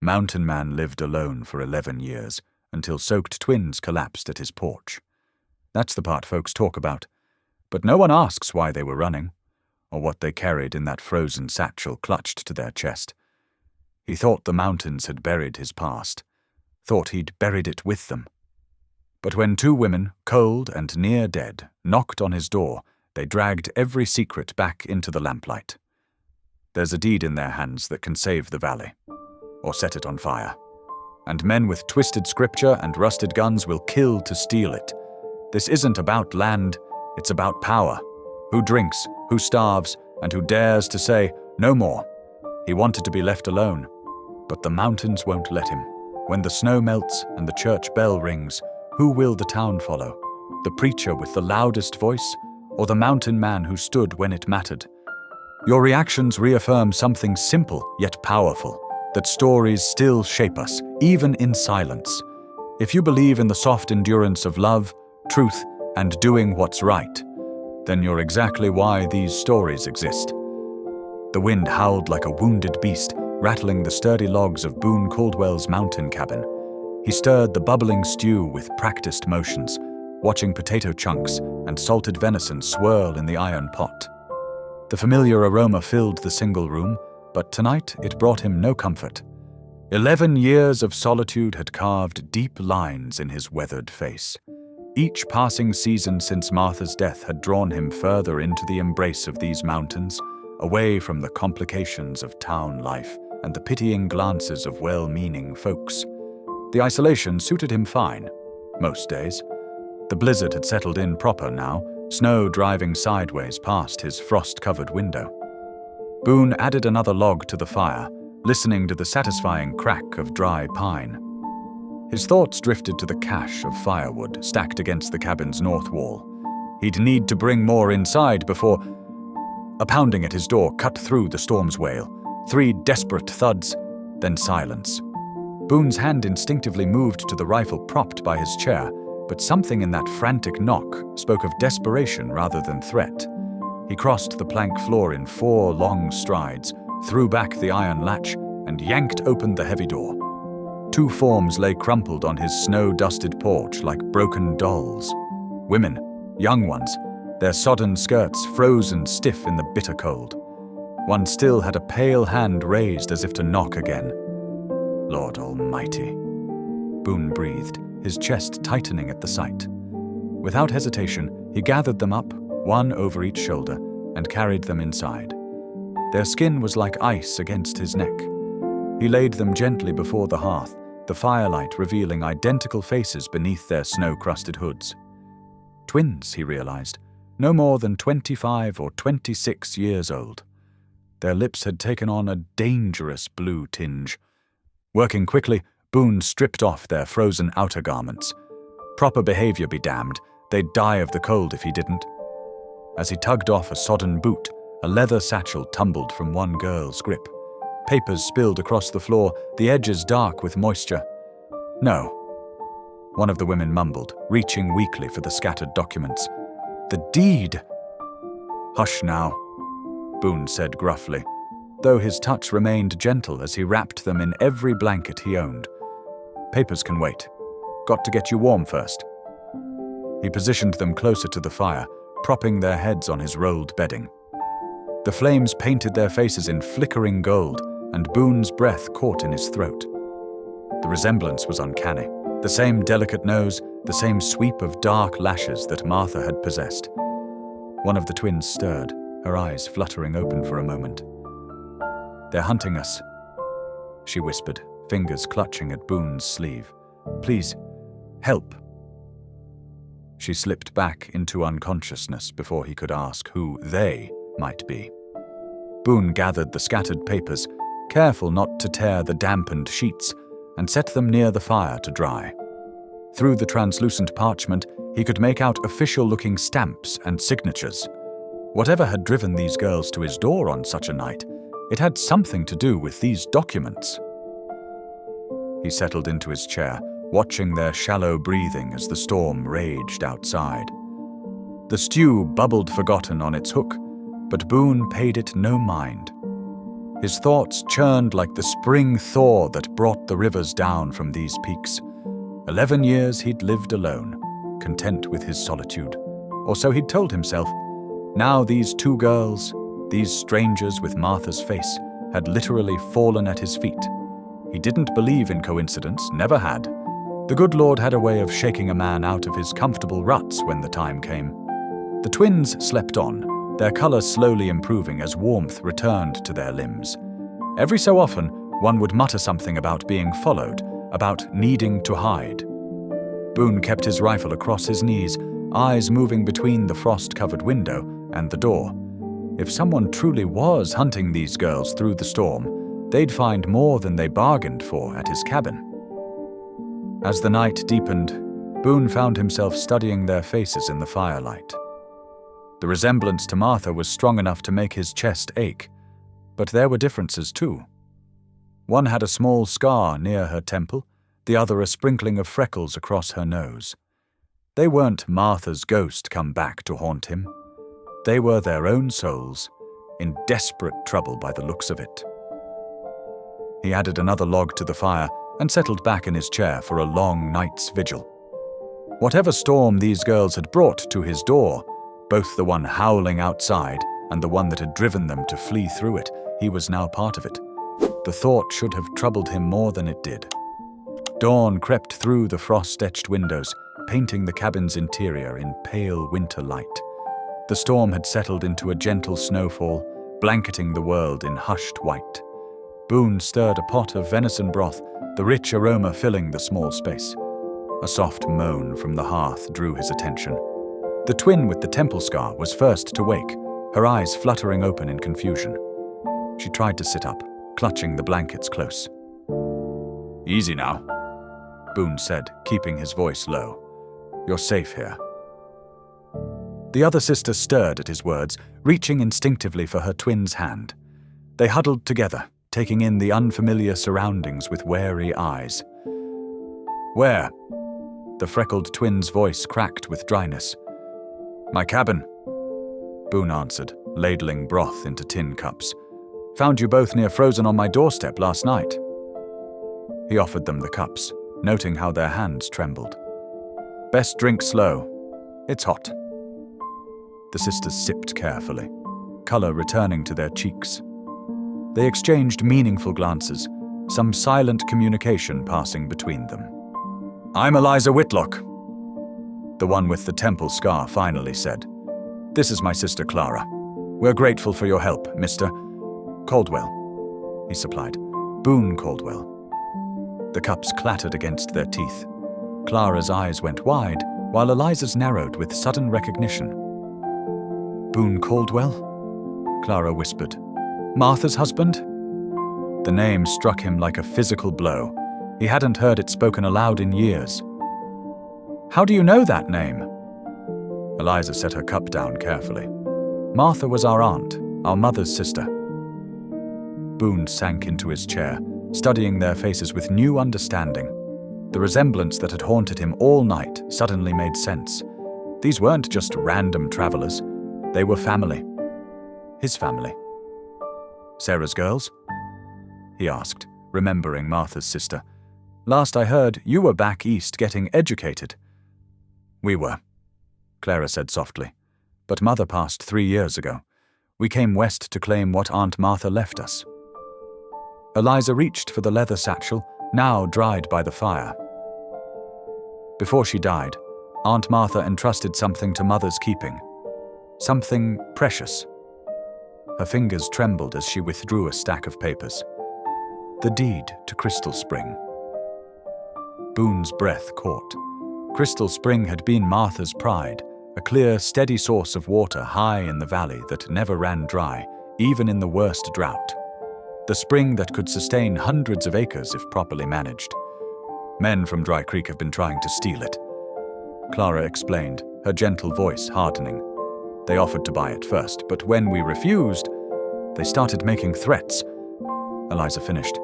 Mountain Man lived alone for 11 years, until soaked twins collapsed at his porch. That's the part folks talk about, but no one asks why they were running, or what they carried in that frozen satchel clutched to their chest. He thought the mountains had buried his past, thought he'd buried it with them. But when two women, cold and near dead, knocked on his door, they dragged every secret back into the lamplight. There's a deed in their hands that can save the valley, or set it on fire. And men with twisted scripture and rusted guns will kill to steal it. This isn't about land, it's about power. Who drinks, who starves, and who dares to say, no more. He wanted to be left alone, but the mountains won't let him. When the snow melts and the church bell rings, who will the town follow? The preacher with the loudest voice, or the mountain man who stood when it mattered? Your reactions reaffirm something simple yet powerful, that stories still shape us, even in silence. If you believe in the soft endurance of love, truth, and doing what's right, then you're exactly why these stories exist. The wind howled like a wounded beast, rattling the sturdy logs of Boone Caldwell's mountain cabin. He stirred the bubbling stew with practiced motions, watching potato chunks and salted venison swirl in the iron pot. The familiar aroma filled the single room, but tonight it brought him no comfort. 11 years of solitude had carved deep lines in his weathered face. Each passing season since Martha's death had drawn him further into the embrace of these mountains, away from the complications of town life and the pitying glances of well-meaning folks. The isolation suited him fine, most days. The blizzard had settled in proper now, snow driving sideways past his frost-covered window. Boone added another log to the fire, listening to the satisfying crack of dry pine. His thoughts drifted to the cache of firewood stacked against the cabin's north wall. He'd need to bring more inside before... A pounding at his door cut through the storm's wail. 3 desperate thuds, then silence. Boone's hand instinctively moved to the rifle propped by his chair, but something in that frantic knock spoke of desperation rather than threat. He crossed the plank floor in 4 long strides, threw back the iron latch, and yanked open the heavy door. 2 forms lay crumpled on his snow-dusted porch like broken dolls. Women, young ones, their sodden skirts frozen stiff in the bitter cold. One still had a pale hand raised as if to knock again. Lord Almighty. Boone breathed, his chest tightening at the sight. Without hesitation, he gathered them up, one over each shoulder, and carried them inside. Their skin was like ice against his neck. He laid them gently before the hearth, the firelight revealing identical faces beneath their snow-crusted hoods. Twins, he realized, no more than 25 or 26 years old. Their lips had taken on a dangerous blue tinge. Working quickly, Boone stripped off their frozen outer garments. Proper behavior be damned, they'd die of the cold if he didn't. As he tugged off a sodden boot, a leather satchel tumbled from one girl's grip. Papers spilled across the floor, the edges dark with moisture. No, one of the women mumbled, reaching weakly for the scattered documents. The deed! Hush now, Boone said gruffly, though his touch remained gentle as he wrapped them in every blanket he owned. Papers can wait. Got to get you warm first. He positioned them closer to the fire, propping their heads on his rolled bedding. The flames painted their faces in flickering gold, and Boone's breath caught in his throat. The resemblance was uncanny. The same delicate nose, the same sweep of dark lashes that Martha had possessed. One of the twins stirred, her eyes fluttering open for a moment. They're hunting us, she whispered, fingers clutching at Boone's sleeve. Please, help. She slipped back into unconsciousness before he could ask who they might be. Boone gathered the scattered papers, careful not to tear the dampened sheets, and set them near the fire to dry. Through the translucent parchment, he could make out official-looking stamps and signatures. Whatever had driven these girls to his door on such a night, it had something to do with these documents. He settled into his chair, watching their shallow breathing as the storm raged outside. The stew bubbled forgotten on its hook, but Boone paid it no mind. His thoughts churned like the spring thaw that brought the rivers down from these peaks. 11 years he'd lived alone, content with his solitude, or so he'd told himself. Now these two girls, these strangers with Martha's face, had literally fallen at his feet. He didn't believe in coincidence, never had. The good Lord had a way of shaking a man out of his comfortable ruts when the time came. The twins slept on, their color slowly improving as warmth returned to their limbs. Every so often, one would mutter something about being followed, about needing to hide. Boone kept his rifle across his knees, eyes moving between the frost-covered window and the door. If someone truly was hunting these girls through the storm, they'd find more than they bargained for at his cabin. As the night deepened, Boone found himself studying their faces in the firelight. The resemblance to Martha was strong enough to make his chest ache, but there were differences too. One had a small scar near her temple, the other a sprinkling of freckles across her nose. They weren't Martha's ghost come back to haunt him. They were their own souls, in desperate trouble by the looks of it. He added another log to the fire and settled back in his chair for a long night's vigil. Whatever storm these girls had brought to his door, both the one howling outside and the one that had driven them to flee through it, he was now part of it. The thought should have troubled him more than it did. Dawn crept through the frost-etched windows, painting the cabin's interior in pale winter light. The storm had settled into a gentle snowfall, blanketing the world in hushed white. Boone stirred a pot of venison broth, the rich aroma filling the small space. A soft moan from the hearth drew his attention. The twin with the temple scar was first to wake, her eyes fluttering open in confusion. She tried to sit up, clutching the blankets close. "Easy now," Boone said, keeping his voice low. "You're safe here." The other sister stirred at his words, reaching instinctively for her twin's hand. They huddled together, taking in the unfamiliar surroundings with wary eyes. "Where?" The freckled twin's voice cracked with dryness. "My cabin," Boone answered, ladling broth into tin cups. "Found you both near frozen on my doorstep last night." He offered them the cups, noting how their hands trembled. "Best drink slow. It's hot." The sisters sipped carefully, color returning to their cheeks. They exchanged meaningful glances, some silent communication passing between them. "I'm Eliza Whitlock," the one with the temple scar finally said. "This is my sister Clara. We're grateful for your help, Mr. Caldwell," he supplied. "Boone Caldwell." The cups clattered against their teeth. Clara's eyes went wide, while Eliza's narrowed with sudden recognition. "Boone Caldwell?" Clara whispered. "Martha's husband?" The name struck him like a physical blow. He hadn't heard it spoken aloud in years. "How do you know that name?" Eliza set her cup down carefully. "Martha was our aunt, our mother's sister." Boone sank into his chair, studying their faces with new understanding. The resemblance that had haunted him all night suddenly made sense. These weren't just random travelers. They were family. His family. "Sarah's girls?" he asked, remembering Martha's sister. "Last I heard, you were back east getting educated." "We were," Clara said softly. "But Mother passed 3 years ago. We came west to claim what Aunt Martha left us." Eliza reached for the leather satchel, now dried by the fire. Before she died, Aunt Martha entrusted something to Mother's keeping. Something precious. Her fingers trembled as she withdrew a stack of papers. The deed to Crystal Spring. Boone's breath caught. Crystal Spring had been Martha's pride, a clear, steady source of water high in the valley that never ran dry, even in the worst drought. The spring that could sustain hundreds of acres if properly managed. Men from Dry Creek have been trying to steal it, Clara explained, her gentle voice hardening. They offered to buy it first, but when we refused, they started making threats. Eliza finished.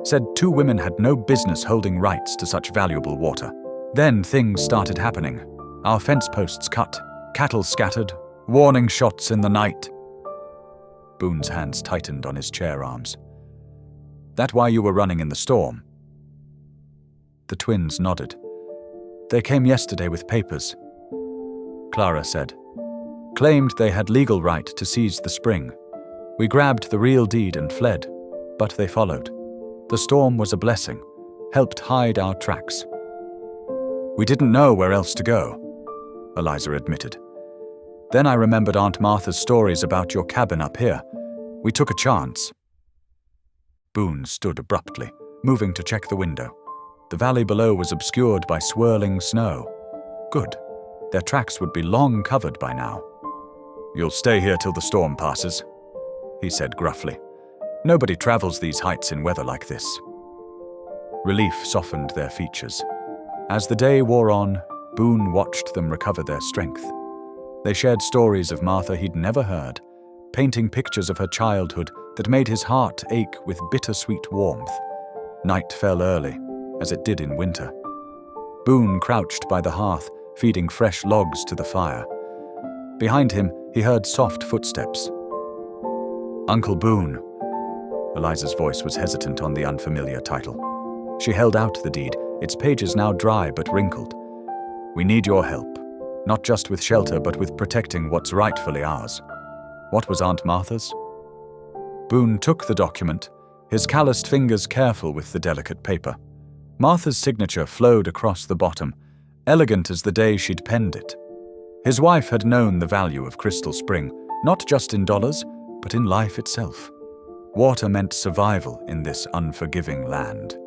Said 2 women had no business holding rights to such valuable water. Then things started happening. Our fence posts cut, cattle scattered, warning shots in the night. Boone's hands tightened on his chair arms. "That why you were running in the storm?" The twins nodded. "They came yesterday with papers," Clara said. "Claimed they had legal right to seize the spring. We grabbed the real deed and fled, but they followed. The storm was a blessing, helped hide our tracks." "We didn't know where else to go," Eliza admitted. "Then I remembered Aunt Martha's stories about your cabin up here. We took a chance." Boone stood abruptly, moving to check the window. The valley below was obscured by swirling snow. Good. Their tracks would be long covered by now. "You'll stay here till the storm passes," he said gruffly. "Nobody travels these heights in weather like this." Relief softened their features. As the day wore on, Boone watched them recover their strength. They shared stories of Martha he'd never heard, painting pictures of her childhood that made his heart ache with bittersweet warmth. Night fell early, as it did in winter. Boone crouched by the hearth, feeding fresh logs to the fire. Behind him, he heard soft footsteps. "Uncle Boone." Eliza's voice was hesitant on the unfamiliar title. She held out the deed, its pages now dry but wrinkled. "We need your help, not just with shelter but with protecting what's rightfully ours." What was Aunt Martha's? Boone took the document, his calloused fingers careful with the delicate paper. Martha's signature flowed across the bottom, elegant as the day she'd penned it. His wife had known the value of Crystal Spring, not just in dollars, but in life itself. Water meant survival in this unforgiving land.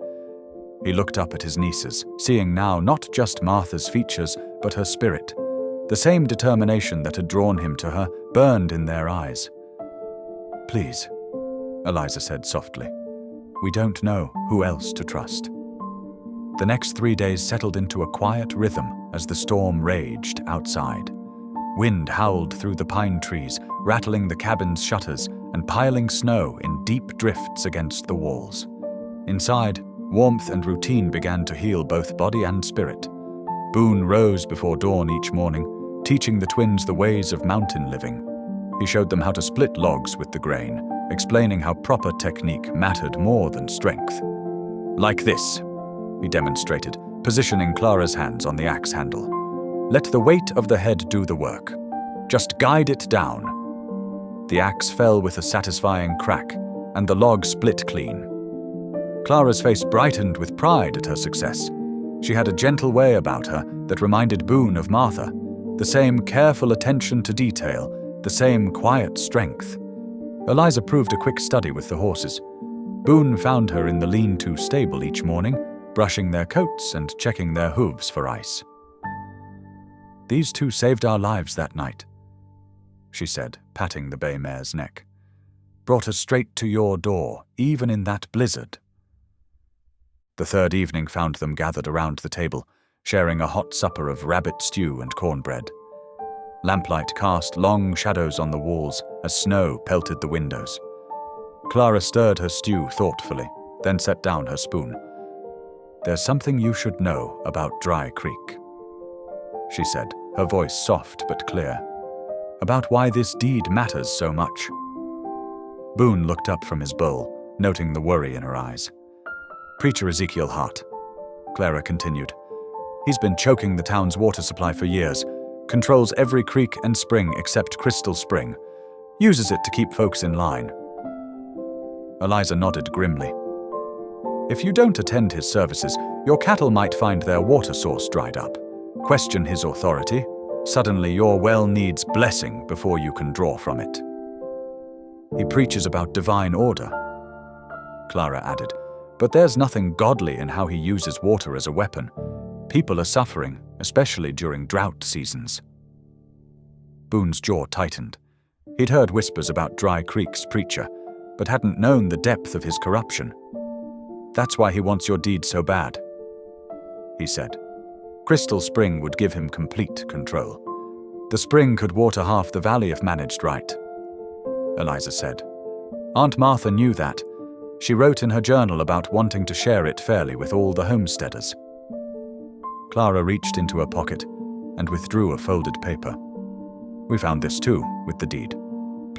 He looked up at his nieces, seeing now not just Martha's features, but her spirit. The same determination that had drawn him to her burned in their eyes. "Please," Eliza said softly. "We don't know who else to trust." The next 3 days settled into a quiet rhythm as the storm raged outside. Wind howled through the pine trees, rattling the cabin's shutters and piling snow in deep drifts against the walls. Inside, warmth and routine began to heal both body and spirit. Boone rose before dawn each morning, teaching the twins the ways of mountain living. He showed them how to split logs with the grain, explaining how proper technique mattered more than strength. "Like this," he demonstrated, positioning Clara's hands on the axe handle. "Let the weight of the head do the work. Just guide it down." The axe fell with a satisfying crack, and the log split clean. Clara's face brightened with pride at her success. She had a gentle way about her that reminded Boone of Martha, the same careful attention to detail, the same quiet strength. Eliza proved a quick study with the horses. Boone found her in the lean-to stable each morning, brushing their coats and checking their hooves for ice. "These two saved our lives that night," she said, patting the bay mare's neck. "Brought us straight to your door, even in that blizzard." The third evening found them gathered around the table, sharing a hot supper of rabbit stew and cornbread. Lamplight cast long shadows on the walls as snow pelted the windows. Clara stirred her stew thoughtfully, then set down her spoon. "There's something you should know about Dry Creek," she said, her voice soft but clear. "About why this deed matters so much." Boone looked up from his bowl, noting the worry in her eyes. "Preacher Ezekiel Hart," Clara continued. "He's been choking the town's water supply for years, controls every creek and spring except Crystal Spring, uses it to keep folks in line." Eliza nodded grimly. "If you don't attend his services, your cattle might find their water source dried up. Question his authority. Suddenly your well needs blessing before you can draw from it." "He preaches about divine order," Clara added, "but there's nothing godly in how he uses water as a weapon. People are suffering, especially during drought seasons." Boone's jaw tightened. He'd heard whispers about Dry Creek's preacher, but hadn't known the depth of his corruption. "That's why he wants your deed so bad," he said. Crystal Spring would give him complete control. The spring could water half the valley if managed right, Eliza said. Aunt Martha knew that. She wrote in her journal about wanting to share it fairly with all the homesteaders. Clara reached into her pocket and withdrew a folded paper. "We found this too, with the deed.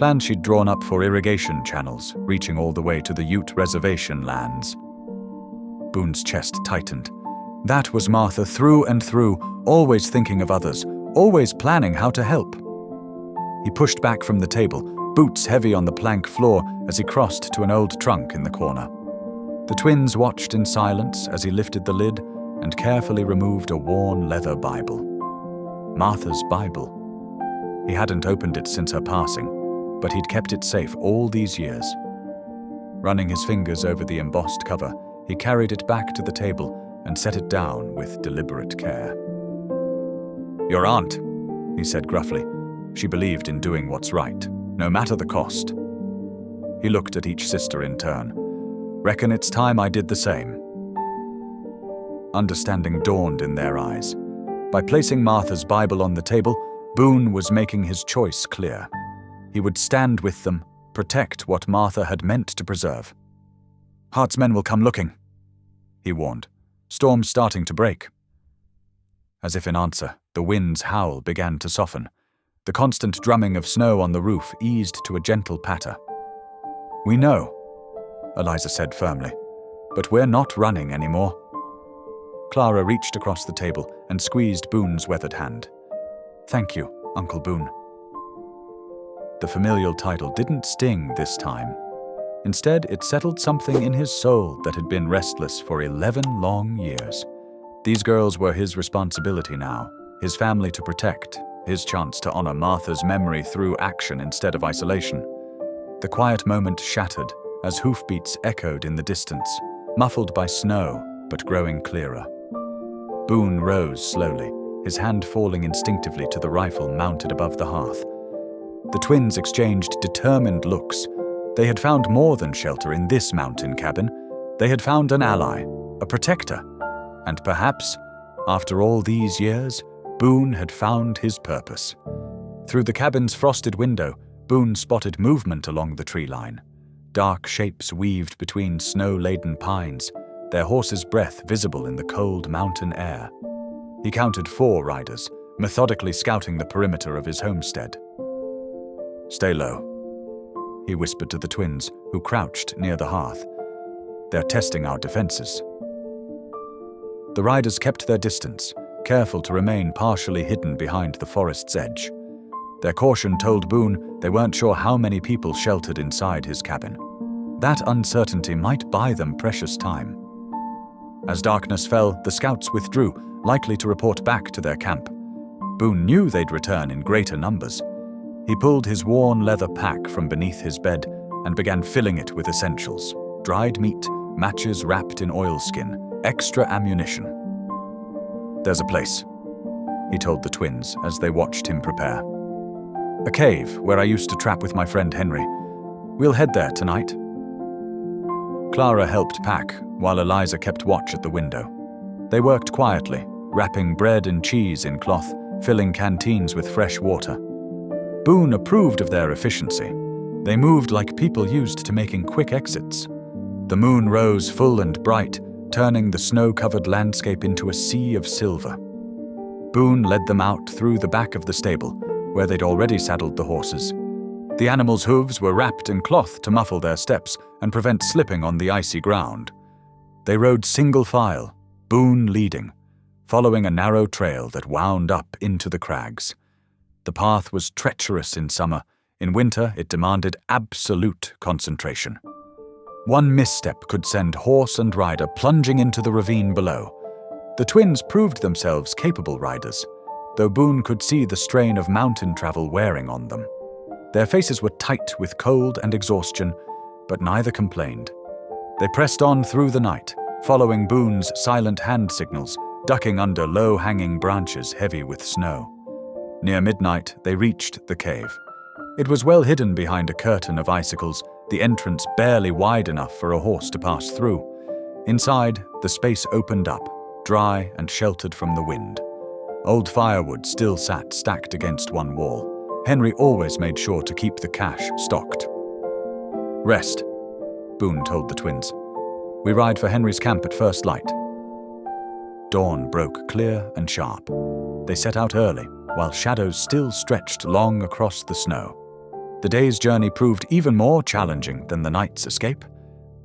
plans she'd drawn up for irrigation channels, reaching all the way to the Ute Reservation lands. Boone's chest tightened. That was Martha through and through, always thinking of others, always planning how to help. He pushed back from the table, boots heavy on the plank floor as he crossed to an old trunk in the corner. The twins watched in silence as he lifted the lid and carefully removed a worn leather Bible. Martha's Bible. He hadn't opened it since her passing, but he'd kept it safe all these years. Running his fingers over the embossed cover, he carried it back to the table and set it down with deliberate care. "Your aunt," he said gruffly. She believed in doing what's right, no matter the cost. He looked at each sister in turn. "Reckon it's time I did the same." Understanding dawned in their eyes. By placing Martha's Bible on the table, Boone was making his choice clear. He would stand with them, protect what Martha had meant to preserve. "Hart's men will come looking," he warned. "Storm's starting to break." As if in answer, the wind's howl began to soften. The constant drumming of snow on the roof eased to a gentle patter. "We know," Eliza said firmly, "but we're not running anymore." Clara reached across the table and squeezed Boone's weathered hand. "Thank you, Uncle Boone." The familial title didn't sting this time. Instead, it settled something in his soul that had been restless for 11 long years. These girls were his responsibility now, his family to protect, his chance to honor Martha's memory through action instead of isolation. The quiet moment shattered as hoofbeats echoed in the distance, muffled by snow but growing clearer. Boone rose slowly, his hand falling instinctively to the rifle mounted above the hearth. The twins exchanged determined looks. They had found more than shelter in this mountain cabin. They had found an ally, a protector. And perhaps, after all these years, Boone had found his purpose. Through the cabin's frosted window, Boone spotted movement along the tree line. Dark shapes weaved between snow-laden pines, their horses' breath visible in the cold mountain air. He counted 4 riders, methodically scouting the perimeter of his homestead. "Stay low," he whispered to the twins, who crouched near the hearth. "They're testing our defenses." The riders kept their distance, careful to remain partially hidden behind the forest's edge. Their caution told Boone they weren't sure how many people sheltered inside his cabin. That uncertainty might buy them precious time. As darkness fell, the scouts withdrew, likely to report back to their camp. Boone knew they'd return in greater numbers. He pulled his worn leather pack from beneath his bed and began filling it with essentials: dried meat, matches wrapped in oilskin, extra ammunition. "There's a place," he told the twins as they watched him prepare. "A cave where I used to trap with my friend Henry. We'll head there tonight." Clara helped pack while Eliza kept watch at the window. They worked quietly, wrapping bread and cheese in cloth, filling canteens with fresh water. Boone approved of their efficiency. They moved like people used to making quick exits. The moon rose full and bright, turning the snow-covered landscape into a sea of silver. Boone led them out through the back of the stable, where they'd already saddled the horses. The animals' hooves were wrapped in cloth to muffle their steps and prevent slipping on the icy ground. They rode single file, Boone leading, following a narrow trail that wound up into the crags. The path was treacherous in summer. In winter, it demanded absolute concentration. One misstep could send horse and rider plunging into the ravine below. The twins proved themselves capable riders, though Boone could see the strain of mountain travel wearing on them. Their faces were tight with cold and exhaustion, but neither complained. They pressed on through the night, following Boone's silent hand signals, ducking under low-hanging branches heavy with snow. Near midnight, they reached the cave. It was well hidden behind a curtain of icicles, the entrance barely wide enough for a horse to pass through. Inside, the space opened up, dry and sheltered from the wind. Old firewood still sat stacked against one wall. Henry always made sure to keep the cache stocked. "Rest," Boone told the twins. "We ride for Henry's camp at first light." Dawn broke clear and sharp. They set out early, while shadows still stretched long across the snow. The day's journey proved even more challenging than the night's escape.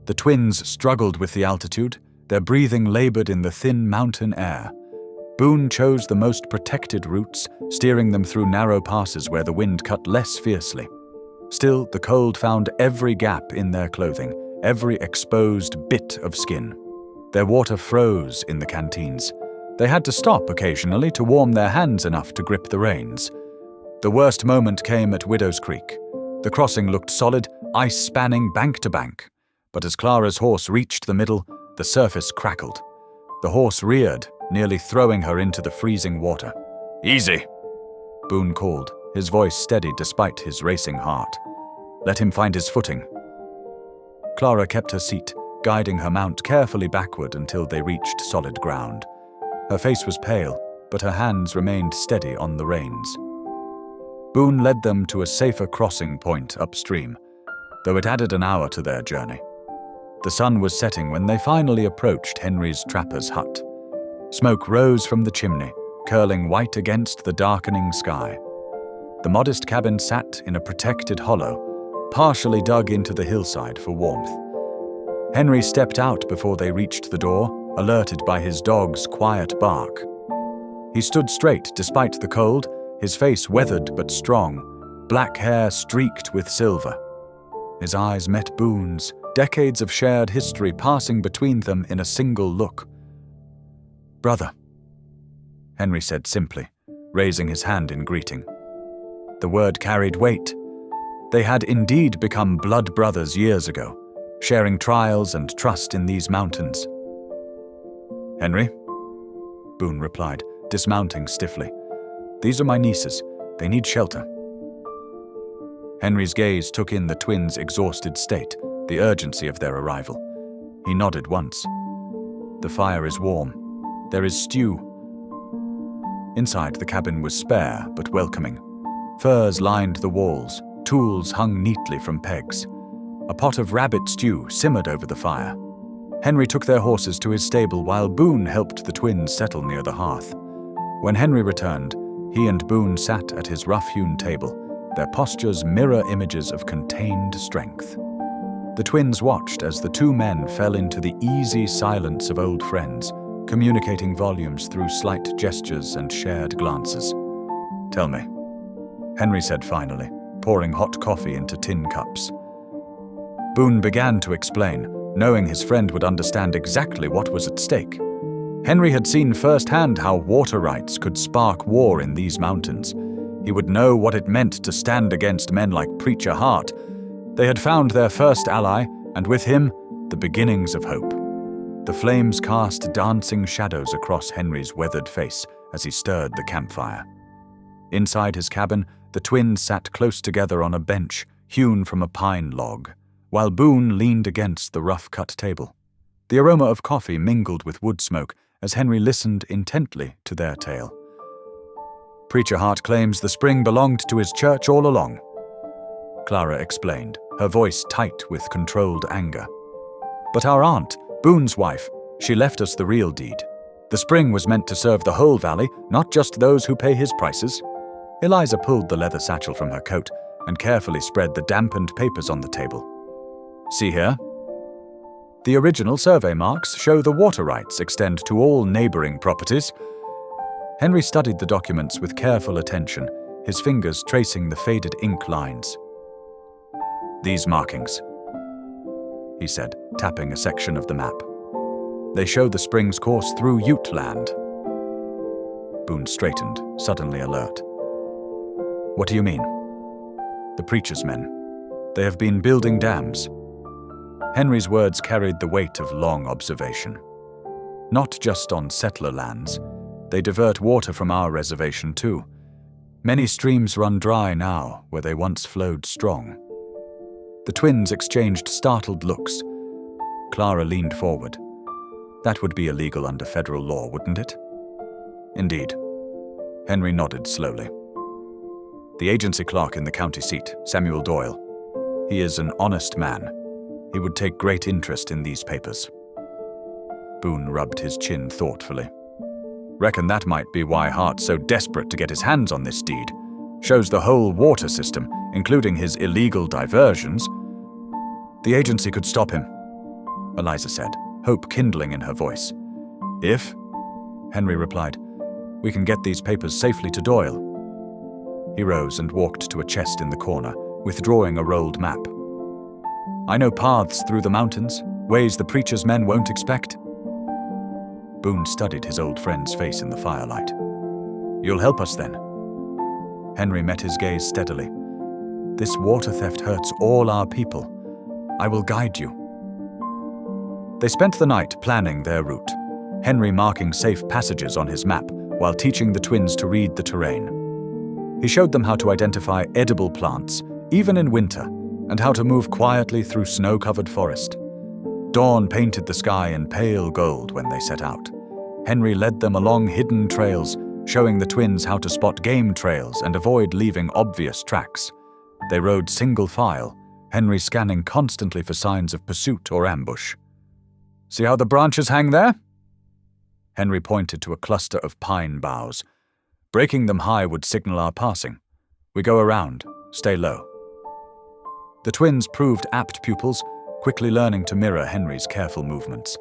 The twins struggled with the altitude, their breathing labored in the thin mountain air. Boone chose the most protected routes, steering them through narrow passes where the wind cut less fiercely. Still, the cold found every gap in their clothing, every exposed bit of skin. Their water froze in the canteens. They had to stop occasionally to warm their hands enough to grip the reins. The worst moment came at Widow's Creek. The crossing looked solid, ice spanning bank to bank. But as Clara's horse reached the middle, the surface crackled. The horse reared, nearly throwing her into the freezing water. "Easy," Boone called, his voice steady despite his racing heart. Let him find his footing. Clara kept her seat, guiding her mount carefully backward until they reached solid ground. Her face was pale, but her hands remained steady on the reins. Boone led them to a safer crossing point upstream, though it added an hour to their journey. The sun was setting when they finally approached Henry's trapper's hut. Smoke rose from the chimney, curling white against the darkening sky. The modest cabin sat in a protected hollow, partially dug into the hillside for warmth. Henry stepped out before they reached the door, alerted by his dog's quiet bark. He stood straight despite the cold, his face weathered but strong, black hair streaked with silver. His eyes met Boone's, decades of shared history passing between them in a single look. "Brother," Henry said simply, raising his hand in greeting. The word carried weight. They had indeed become blood brothers years ago, sharing trials and trust in these mountains. "Henry," Boone replied, dismounting stiffly. "These are my nieces. They need shelter." Henry's gaze took in the twins' exhausted state, the urgency of their arrival. He nodded once. "The fire is warm. There is stew." Inside, the cabin was spare but welcoming. Furs lined the walls, tools hung neatly from pegs. A pot of rabbit stew simmered over the fire. Henry took their horses to his stable while Boone helped the twins settle near the hearth. When Henry returned, he and Boone sat at his rough-hewn table, their postures mirror images of contained strength. The twins watched as the two men fell into the easy silence of old friends, communicating volumes through slight gestures and shared glances. "Tell me," Henry said finally, pouring hot coffee into tin cups. Boone began to explain, knowing his friend would understand exactly what was at stake. Henry had seen firsthand how water rights could spark war in these mountains. He would know what it meant to stand against men like Preacher Hart. They had found their first ally, and with him, the beginnings of hope. The flames cast dancing shadows across Henry's weathered face as he stirred the campfire. Inside his cabin, the twins sat close together on a bench hewn from a pine log, while Boone leaned against the rough-cut table. The aroma of coffee mingled with wood smoke as Henry listened intently to their tale. "Preacher Hart claims the spring belonged to his church all along," Clara explained, her voice tight with controlled anger. "But our aunt, Boone's wife, she left us the real deed. The spring was meant to serve the whole valley, not just those who pay his prices." Eliza pulled the leather satchel from her coat and carefully spread the dampened papers on the table. "See here. The original survey marks show the water rights extend to all neighboring properties." Henry studied the documents with careful attention, his fingers tracing the faded ink lines. "These markings," he said, tapping a section of the map. "They show the spring's course through Ute land." Boone straightened, suddenly alert. "What do you mean?" "The preacher's men. They have been building dams." Henry's words carried the weight of long observation. "Not just on settler lands. They divert water from our reservation too. Many streams run dry now where they once flowed strong." The twins exchanged startled looks. Clara leaned forward. "That would be illegal under federal law, wouldn't it?" "Indeed." Henry nodded slowly. "The agency clerk in the county seat, Samuel Doyle. He is an honest man. He would take great interest in these papers." Boone rubbed his chin thoughtfully. "Reckon that might be why Hart's so desperate to get his hands on this deed. Shows the whole water system, including his illegal diversions. The agency could stop him, Eliza said, hope kindling in her voice. If, Henry replied, we can get these papers safely to Doyle. He rose and walked to a chest in the corner, withdrawing a rolled map. I know paths through the mountains, ways the preacher's men won't expect. Boone studied his old friend's face in the firelight. You'll help us then? Henry met his gaze steadily. This water theft hurts all our people. I will guide you. They spent the night planning their route, Henry marking safe passages on his map while teaching the twins to read the terrain. He showed them how to identify edible plants, even in winter, and how to move quietly through snow-covered forest. Dawn painted the sky in pale gold when they set out. Henry led them along hidden trails, showing the twins how to spot game trails and avoid leaving obvious tracks. They rode single file, Henry scanning constantly for signs of pursuit or ambush. See how the branches hang there? Henry pointed to a cluster of pine boughs. Breaking them high would signal our passing. We go around, stay low. The twins proved apt pupils, quickly learning to mirror Henry's careful movements.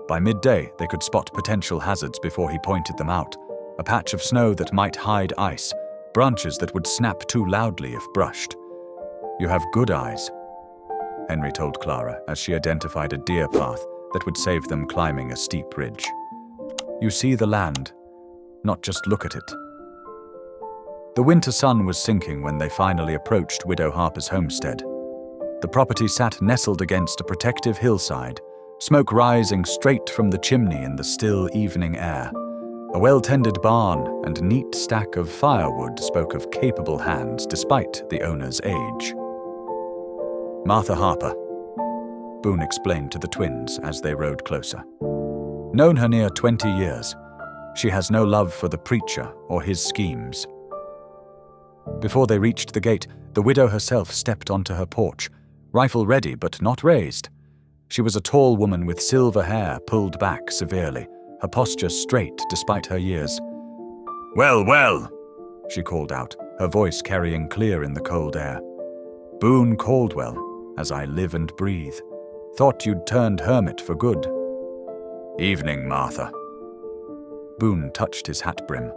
By midday, they could spot potential hazards before he pointed them out. A patch of snow that might hide ice, branches that would snap too loudly if brushed. You have good eyes, Henry told Clara as she identified a deer path that would save them climbing a steep ridge. You see the land, not just look at it. The winter sun was sinking when they finally approached Widow Harper's homestead. The property sat nestled against a protective hillside, smoke rising straight from the chimney in the still evening air. A well-tended barn and neat stack of firewood spoke of capable hands despite the owner's age. Martha Harper, Boone explained to the twins as they rode closer. Known her near 20 years, she has no love for the preacher or his schemes. Before they reached the gate, the widow herself stepped onto her porch, rifle ready but not raised. She was a tall woman with silver hair pulled back severely, her posture straight despite her years. Well, well, she called out, her voice carrying clear in the cold air. Boone Caldwell, as I live and breathe. Thought you'd turned hermit for good. Evening, Martha. Boone touched his hat brim.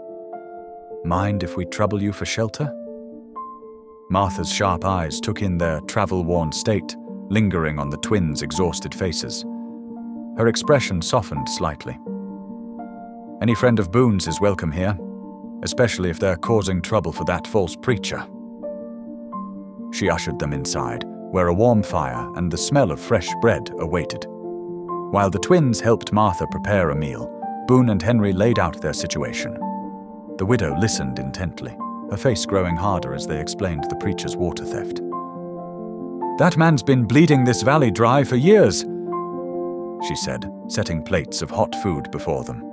Mind if we trouble you for shelter? Martha's sharp eyes took in their travel-worn state, lingering on the twins' exhausted faces. Her expression softened slightly. Any friend of Boone's is welcome here, especially if they're causing trouble for that false preacher. She ushered them inside, where a warm fire and the smell of fresh bread awaited. While the twins helped Martha prepare a meal, Boone and Henry laid out their situation. The widow listened intently, her face growing harder as they explained the preacher's water theft. That man's been bleeding this valley dry for years, she said, setting plates of hot food before them.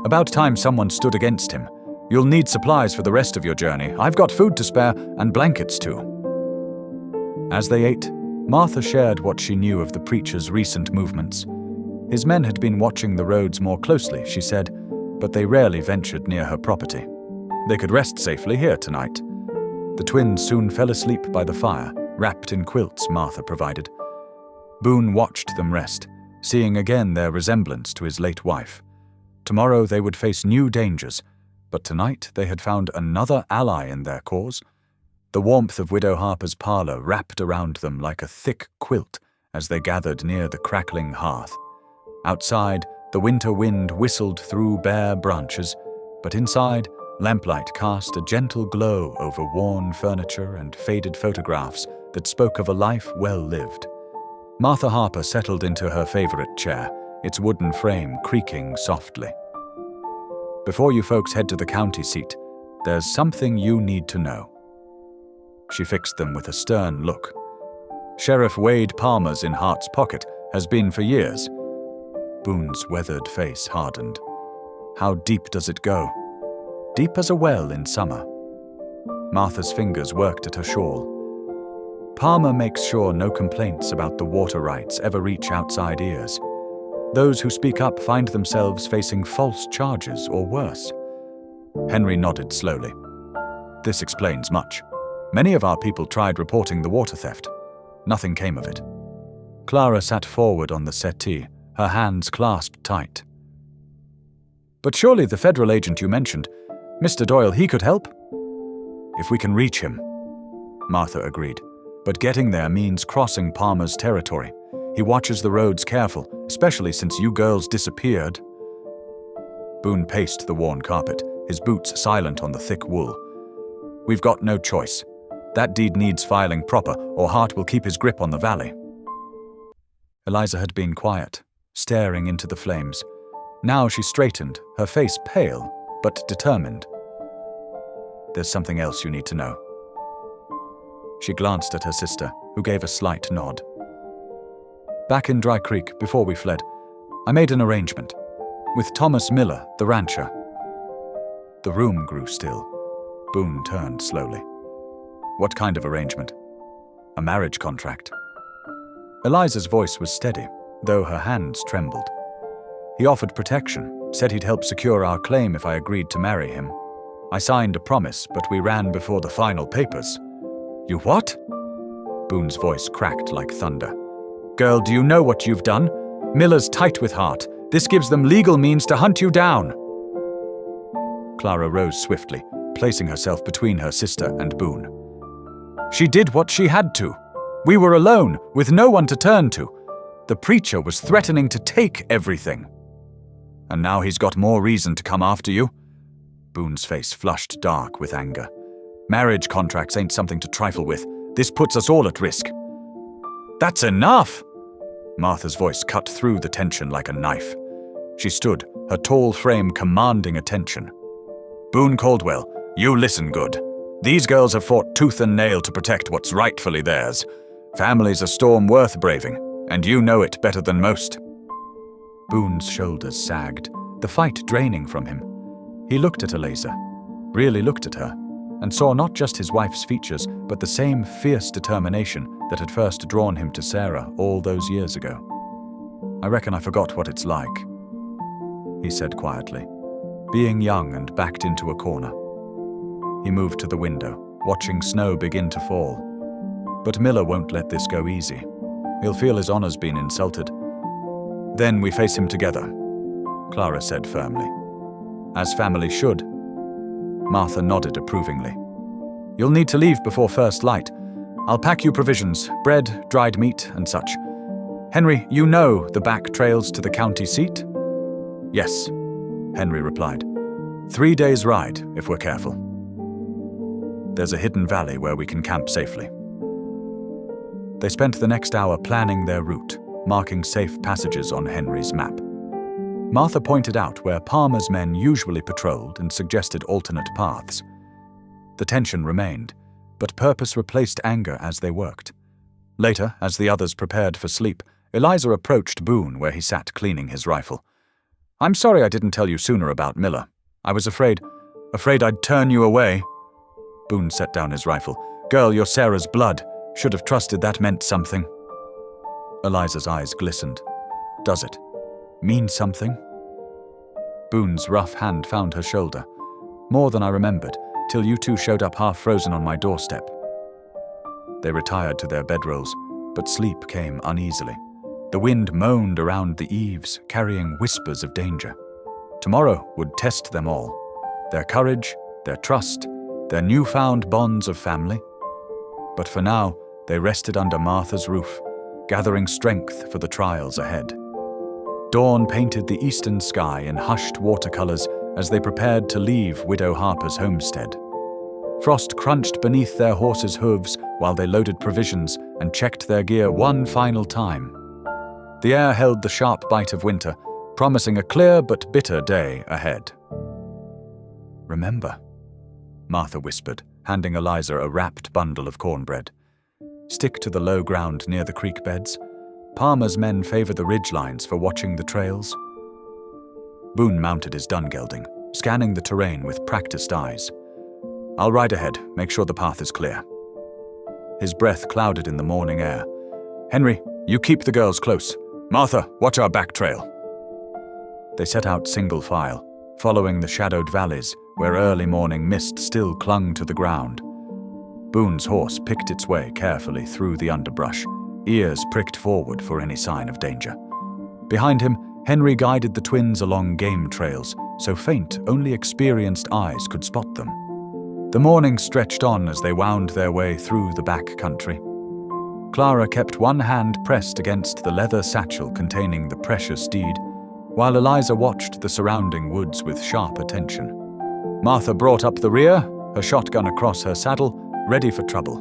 About time someone stood against him. You'll need supplies for the rest of your journey. I've got food to spare and blankets too. As they ate, Martha shared what she knew of the preacher's recent movements. His men had been watching the roads more closely, she said, but they rarely ventured near her property. They could rest safely here tonight. The twins soon fell asleep by the fire, wrapped in quilts Martha provided. Boone watched them rest, seeing again their resemblance to his late wife. Tomorrow they would face new dangers, but tonight they had found another ally in their cause. The warmth of Widow Harper's parlor wrapped around them like a thick quilt as they gathered near the crackling hearth. Outside, the winter wind whistled through bare branches, but inside, lamplight cast a gentle glow over worn furniture and faded photographs that spoke of a life well lived. Martha Harper settled into her favorite chair, its wooden frame creaking softly. Before you folks head to the county seat, there's something you need to know. She fixed them with a stern look. Sheriff Wade Palmer's in Hart's pocket has been for years. Boone's weathered face hardened. How deep does it go? Deep as a well in summer. Martha's fingers worked at her shawl. Palmer makes sure no complaints about the water rights ever reach outside ears. Those who speak up find themselves facing false charges or worse. Henry nodded slowly. This explains much. Many of our people tried reporting the water theft. Nothing came of it. Clara sat forward on the settee, her hands clasped tight. But surely the federal agent you mentioned, Mr. Doyle, he could help? If we can reach him. Martha agreed. But getting there means crossing Palmer's territory. He watches the roads careful, especially since you girls disappeared. Boone paced the worn carpet, his boots silent on the thick wool. We've got no choice. That deed needs filing proper, or Hart will keep his grip on the valley. Eliza had been quiet, staring into the flames. Now she straightened, her face pale, but determined. There's something else you need to know. She glanced at her sister, who gave a slight nod. Back in Dry Creek, before we fled, I made an arrangement. With Thomas Miller, the rancher. The room grew still. Boone turned slowly. What kind of arrangement? A marriage contract. Eliza's voice was steady, though her hands trembled. He offered protection, said he'd help secure our claim if I agreed to marry him. I signed a promise, but we ran before the final papers. You what? Boone's voice cracked like thunder. Girl, do you know what you've done? Miller's tight with Hart. This gives them legal means to hunt you down. Clara rose swiftly, placing herself between her sister and Boone. She did what she had to. We were alone, with no one to turn to. The preacher was threatening to take everything. And now he's got more reason to come after you? Boone's face flushed dark with anger. Marriage contracts ain't something to trifle with. This puts us all at risk. That's enough! Martha's voice cut through the tension like a knife. She stood, her tall frame commanding attention. Boone Caldwell, you listen good. These girls have fought tooth and nail to protect what's rightfully theirs. Family's a storm worth braving, and you know it better than most. Boone's shoulders sagged, the fight draining from him. He looked at Eliza, really looked at her, and saw not just his wife's features, but the same fierce determination that had first drawn him to Sarah all those years ago. I reckon I forgot what it's like, he said quietly, being young and backed into a corner. He moved to the window, watching snow begin to fall. But Miller won't let this go easy. He'll feel his honor's been insulted. Then we face him together, Clara said firmly. As family should. Martha nodded approvingly. You'll need to leave before first light. I'll pack you provisions, bread, dried meat, and such. Henry, you know the back trails to the county seat? Yes, Henry replied. 3 days' ride, if we're careful. There's a hidden valley where we can camp safely. They spent the next hour planning their route, marking safe passages on Henry's map. Martha pointed out where Palmer's men usually patrolled and suggested alternate paths. The tension remained, but purpose replaced anger as they worked. Later, as the others prepared for sleep, Eliza approached Boone where he sat cleaning his rifle. I'm sorry I didn't tell you sooner about Miller. I was afraid I'd turn you away. Boone set down his rifle. Girl, you're Sarah's blood. Should have trusted that meant something. Eliza's eyes glistened. Does it mean something? Boone's rough hand found her shoulder. More than I remembered, till you two showed up half frozen on my doorstep. They retired to their bedrolls, but sleep came uneasily. The wind moaned around the eaves, carrying whispers of danger. Tomorrow would test them all. Their courage, their trust, their newfound bonds of family. But for now, they rested under Martha's roof, gathering strength for the trials ahead. Dawn painted the eastern sky in hushed watercolors as they prepared to leave Widow Harper's homestead. Frost crunched beneath their horses' hooves while they loaded provisions and checked their gear one final time. The air held the sharp bite of winter, promising a clear but bitter day ahead. Remember, Martha whispered, handing Eliza a wrapped bundle of cornbread. Stick to the low ground near the creek beds. Palmer's men favor the ridgelines for watching the trails. Boone mounted his dun-gelding, scanning the terrain with practiced eyes. I'll ride ahead, make sure the path is clear. His breath clouded in the morning air. Henry, you keep the girls close. Martha, watch our back trail. They set out single file, following the shadowed valleys, where early morning mist still clung to the ground. Boone's horse picked its way carefully through the underbrush, ears pricked forward for any sign of danger. Behind him, Henry guided the twins along game trails, so faint only experienced eyes could spot them. The morning stretched on as they wound their way through the back country. Clara kept one hand pressed against the leather satchel containing the precious deed, while Eliza watched the surrounding woods with sharp attention. Martha brought up the rear, her shotgun across her saddle, ready for trouble.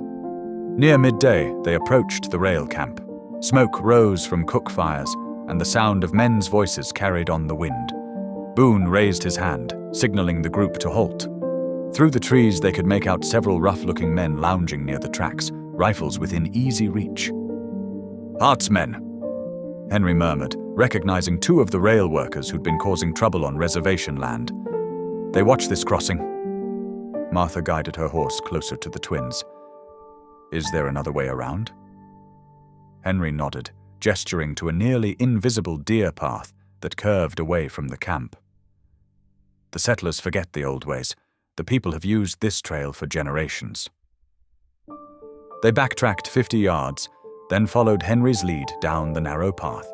Near midday, they approached the rail camp. Smoke rose from cook fires, and the sound of men's voices carried on the wind. Boone raised his hand, signaling the group to halt. Through the trees, they could make out several rough-looking men lounging near the tracks, rifles within easy reach. "Heartsmen," Henry murmured, recognizing two of the rail workers who'd been causing trouble on reservation land. "They watch this crossing." Martha guided her horse closer to the twins. "Is there another way around?" Henry nodded, gesturing to a nearly invisible deer path that curved away from the camp. "The settlers forget the old ways. The people have used this trail for generations." They backtracked 50 yards, then followed Henry's lead down the narrow path.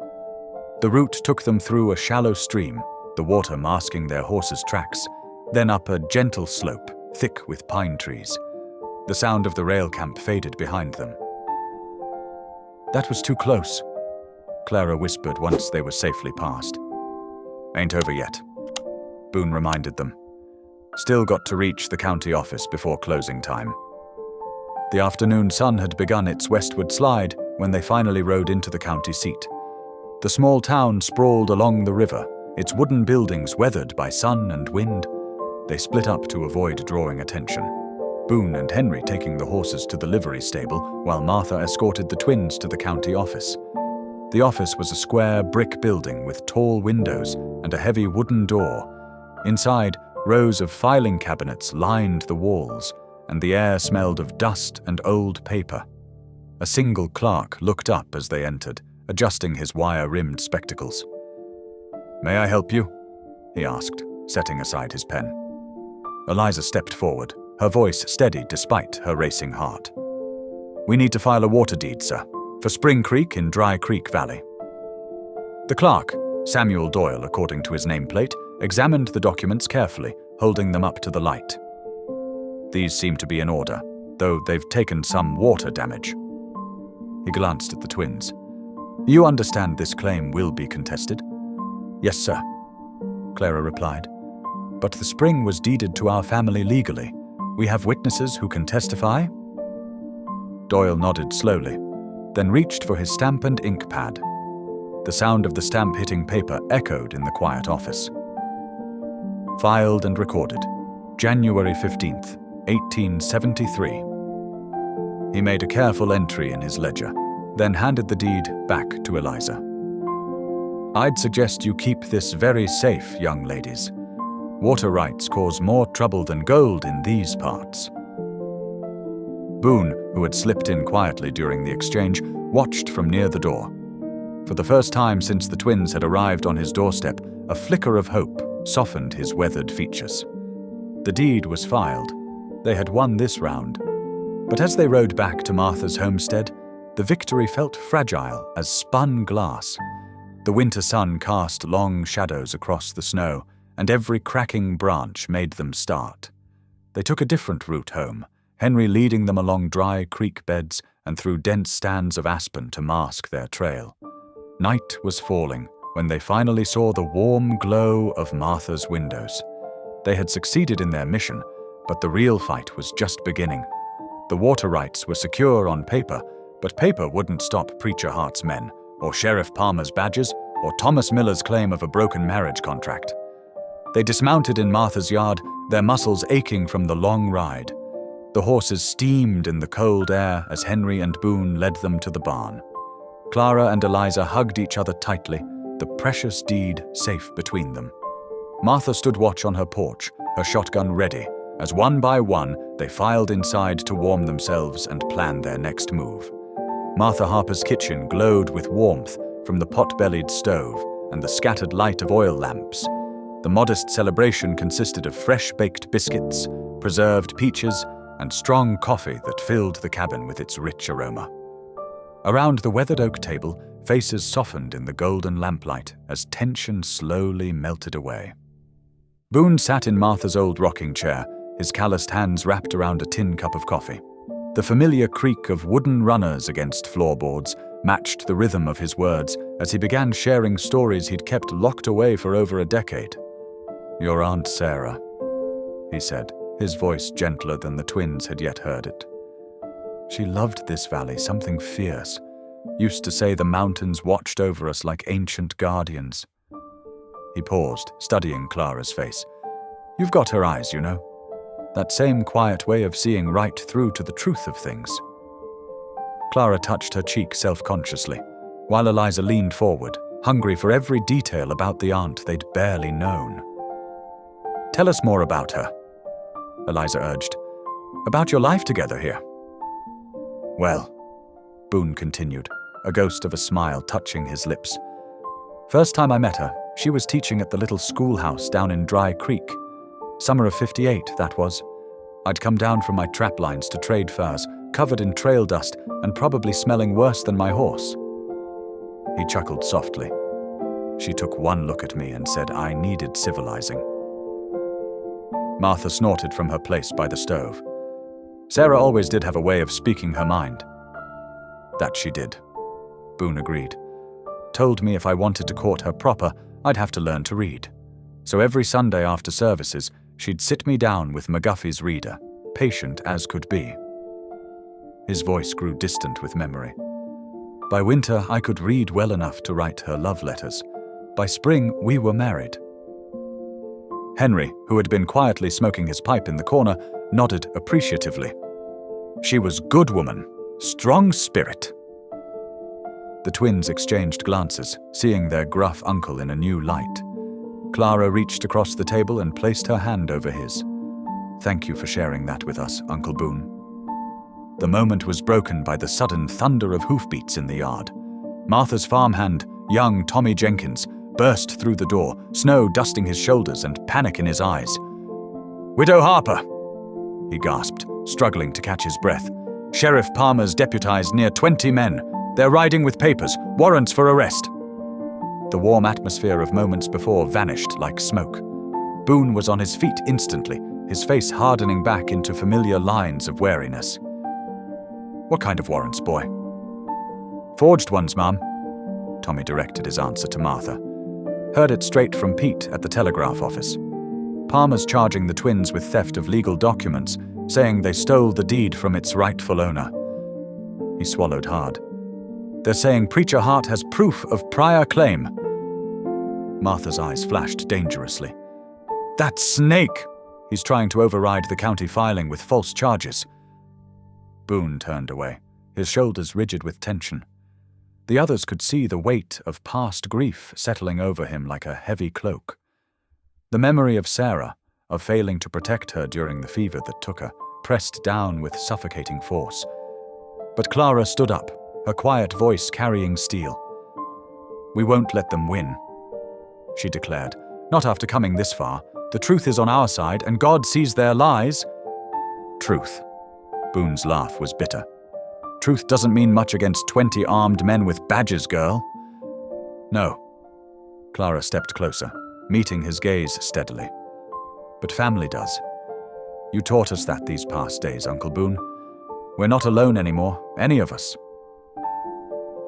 The route took them through a shallow stream, the water masking their horses' tracks, then up a gentle slope, thick with pine trees. The sound of the rail camp faded behind them. "That was too close," Clara whispered once they were safely past. "Ain't over yet," Boone reminded them. "Still got to reach the county office before closing time." The afternoon sun had begun its westward slide when they finally rode into the county seat. The small town sprawled along the river, its wooden buildings weathered by sun and wind. They split up to avoid drawing attention, Boone and Henry taking the horses to the livery stable while Martha escorted the twins to the county office. The office was a square brick building with tall windows and a heavy wooden door. Inside, rows of filing cabinets lined the walls, and the air smelled of dust and old paper. A single clerk looked up as they entered, adjusting his wire-rimmed spectacles. "May I help you?" he asked, setting aside his pen. Eliza stepped forward, her voice steady despite her racing heart. "We need to file a water deed, sir, for Spring Creek in Dry Creek Valley." The clerk, Samuel Doyle according to his nameplate, examined the documents carefully, holding them up to the light. "These seem to be in order, though they've taken some water damage." He glanced at the twins. "You understand this claim will be contested?" "Yes, sir," Clara replied. "But the spring was deeded to our family legally. We have witnesses who can testify?" Doyle nodded slowly, then reached for his stamp and ink pad. The sound of the stamp hitting paper echoed in the quiet office. Filed and recorded, January 15th, 1873. He made a careful entry in his ledger, then handed the deed back to Eliza. "I'd suggest you keep this very safe, young ladies. Water rights cause more trouble than gold in these parts." Boone, who had slipped in quietly during the exchange, watched from near the door. For the first time since the twins had arrived on his doorstep, a flicker of hope softened his weathered features. The deed was filed. They had won this round. But as they rode back to Martha's homestead, the victory felt fragile as spun glass. The winter sun cast long shadows across the snow, and every cracking branch made them start. They took a different route home, Henry leading them along dry creek beds and through dense stands of aspen to mask their trail. Night was falling when they finally saw the warm glow of Martha's windows. They had succeeded in their mission, but the real fight was just beginning. The water rights were secure on paper, but paper wouldn't stop Preacher Hart's men, or Sheriff Palmer's badges, or Thomas Miller's claim of a broken marriage contract. They dismounted in Martha's yard, their muscles aching from the long ride. The horses steamed in the cold air as Henry and Boone led them to the barn. Clara and Eliza hugged each other tightly, the precious deed safe between them. Martha stood watch on her porch, her shotgun ready, as one by one they filed inside to warm themselves and plan their next move. Martha Harper's kitchen glowed with warmth from the pot-bellied stove and the scattered light of oil lamps. The modest celebration consisted of fresh-baked biscuits, preserved peaches, and strong coffee that filled the cabin with its rich aroma. Around the weathered oak table, faces softened in the golden lamplight as tension slowly melted away. Boone sat in Martha's old rocking chair, his calloused hands wrapped around a tin cup of coffee. The familiar creak of wooden runners against floorboards matched the rhythm of his words as he began sharing stories he'd kept locked away for over a decade. "Your Aunt Sarah," he said, his voice gentler than the twins had yet heard it. "She loved this valley, something fierce. Used to say the mountains watched over us like ancient guardians." He paused, studying Clara's face. "You've got her eyes, you know. That same quiet way of seeing right through to the truth of things." Clara touched her cheek self-consciously, while Eliza leaned forward, hungry for every detail about the aunt they'd barely known. "Tell us more about her," Eliza urged. "About your life together here." "Well," Boone continued, a ghost of a smile touching his lips. "First time I met her, she was teaching at the little schoolhouse down in Dry Creek. Summer of '58, that was. I'd come down from my trap lines to trade furs, covered in trail dust and probably smelling worse than my horse." He chuckled softly. She took one look at me and said I needed civilizing. Martha snorted from her place by the stove. Sarah always did have a way of speaking her mind. "That she did," Boone agreed. "Told me if I wanted to court her proper, I'd have to learn to read. So every Sunday after services, she'd sit me down with McGuffey's reader, patient as could be." His voice grew distant with memory. "By winter, I could read well enough to write her love letters. By spring, we were married." Henry, who had been quietly smoking his pipe in the corner, nodded appreciatively. "She was good woman, strong spirit." The twins exchanged glances, seeing their gruff uncle in a new light. Clara reached across the table and placed her hand over his. "Thank you for sharing that with us, Uncle Boone." The moment was broken by the sudden thunder of hoofbeats in the yard. Martha's farmhand, young Tommy Jenkins, burst through the door, snow dusting his shoulders and panic in his eyes. "Widow Harper!" he gasped, struggling to catch his breath. "Sheriff Palmer's deputized near 20 men. They're riding with papers, warrants for arrest." The warm atmosphere of moments before vanished like smoke. Boone was on his feet instantly, his face hardening back into familiar lines of wariness. "What kind of warrants, boy?" "Forged ones, Ma'am," Tommy directed his answer to Martha. "Heard it straight from Pete at the telegraph office. Palmer's charging the twins with theft of legal documents, saying they stole the deed from its rightful owner." He swallowed hard. "They're saying Preacher Hart has proof of prior claim." Martha's eyes flashed dangerously. "That snake! He's trying to override the county filing with false charges." Boone turned away, his shoulders rigid with tension. The others could see the weight of past grief settling over him like a heavy cloak. The memory of Sarah, of failing to protect her during the fever that took her, pressed down with suffocating force. But Clara stood up, her quiet voice carrying steel. "We won't let them win," she declared. "Not after coming this far. The truth is on our side, and God sees their lies." "Truth." Boone's laugh was bitter. "Truth doesn't mean much against 20 armed men with badges, girl." "No." Clara stepped closer, meeting his gaze steadily. "But family does. You taught us that these past days, Uncle Boone. We're not alone anymore, any of us."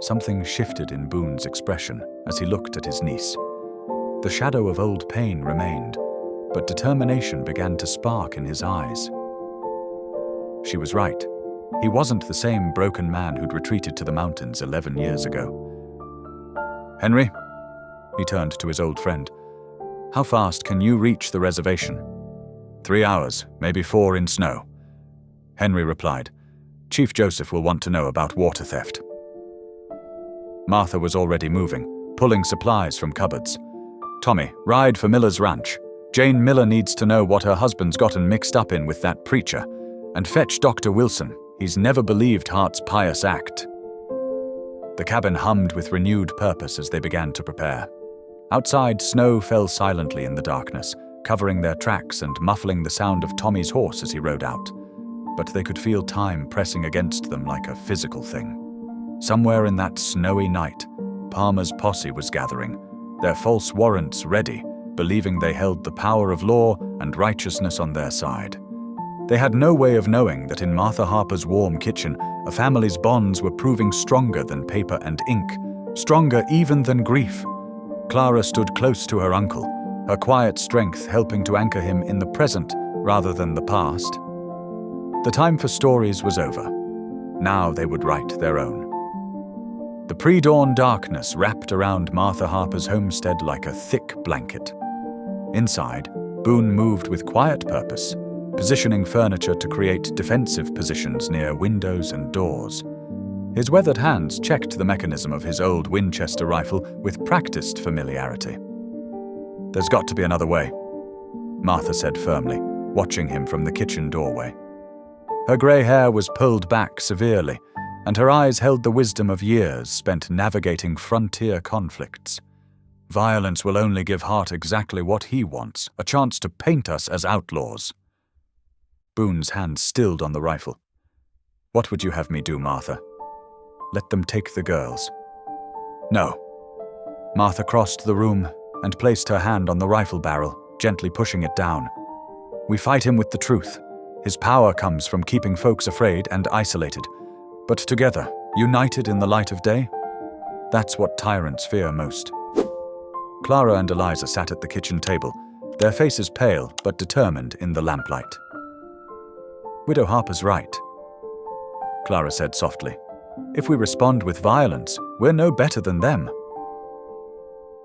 Something shifted in Boone's expression as he looked at his niece. The shadow of old pain remained, but determination began to spark in his eyes. She was right. He wasn't the same broken man who'd retreated to the mountains 11 years ago. "Henry," he turned to his old friend, "how fast can you reach the reservation?" 3 hours, maybe 4 in snow." Henry replied, "Chief Joseph will want to know about water theft." Martha was already moving, pulling supplies from cupboards. "Tommy, ride for Miller's ranch. Jane Miller needs to know what her husband's gotten mixed up in with that preacher. And fetch Dr. Wilson. He's never believed Hart's pious act." The cabin hummed with renewed purpose as they began to prepare. Outside, snow fell silently in the darkness, covering their tracks and muffling the sound of Tommy's horse as he rode out. But they could feel time pressing against them like a physical thing. Somewhere in that snowy night, Palmer's posse was gathering, their false warrants ready, believing they held the power of law and righteousness on their side. They had no way of knowing that in Martha Harper's warm kitchen, a family's bonds were proving stronger than paper and ink, stronger even than grief. Clara stood close to her uncle, her quiet strength helping to anchor him in the present rather than the past. The time for stories was over. Now they would write their own. The pre-dawn darkness wrapped around Martha Harper's homestead like a thick blanket. Inside, Boone moved with quiet purpose, positioning furniture to create defensive positions near windows and doors. His weathered hands checked the mechanism of his old Winchester rifle with practiced familiarity. "There's got to be another way," Martha said firmly, watching him from the kitchen doorway. Her grey hair was pulled back severely, and her eyes held the wisdom of years spent navigating frontier conflicts. "Violence will only give Hart exactly what he wants, a chance to paint us as outlaws." Boone's hand stilled on the rifle. "What would you have me do, Martha?" "Let them take the girls." "No." Martha crossed the room and placed her hand on the rifle barrel, gently pushing it down. "We fight him with the truth. His power comes from keeping folks afraid and isolated. But together, united in the light of day, that's what tyrants fear most." Clara and Eliza sat at the kitchen table, their faces pale but determined in the lamplight. "Widow Harper's right," Clara said softly. "If we respond with violence, we're no better than them."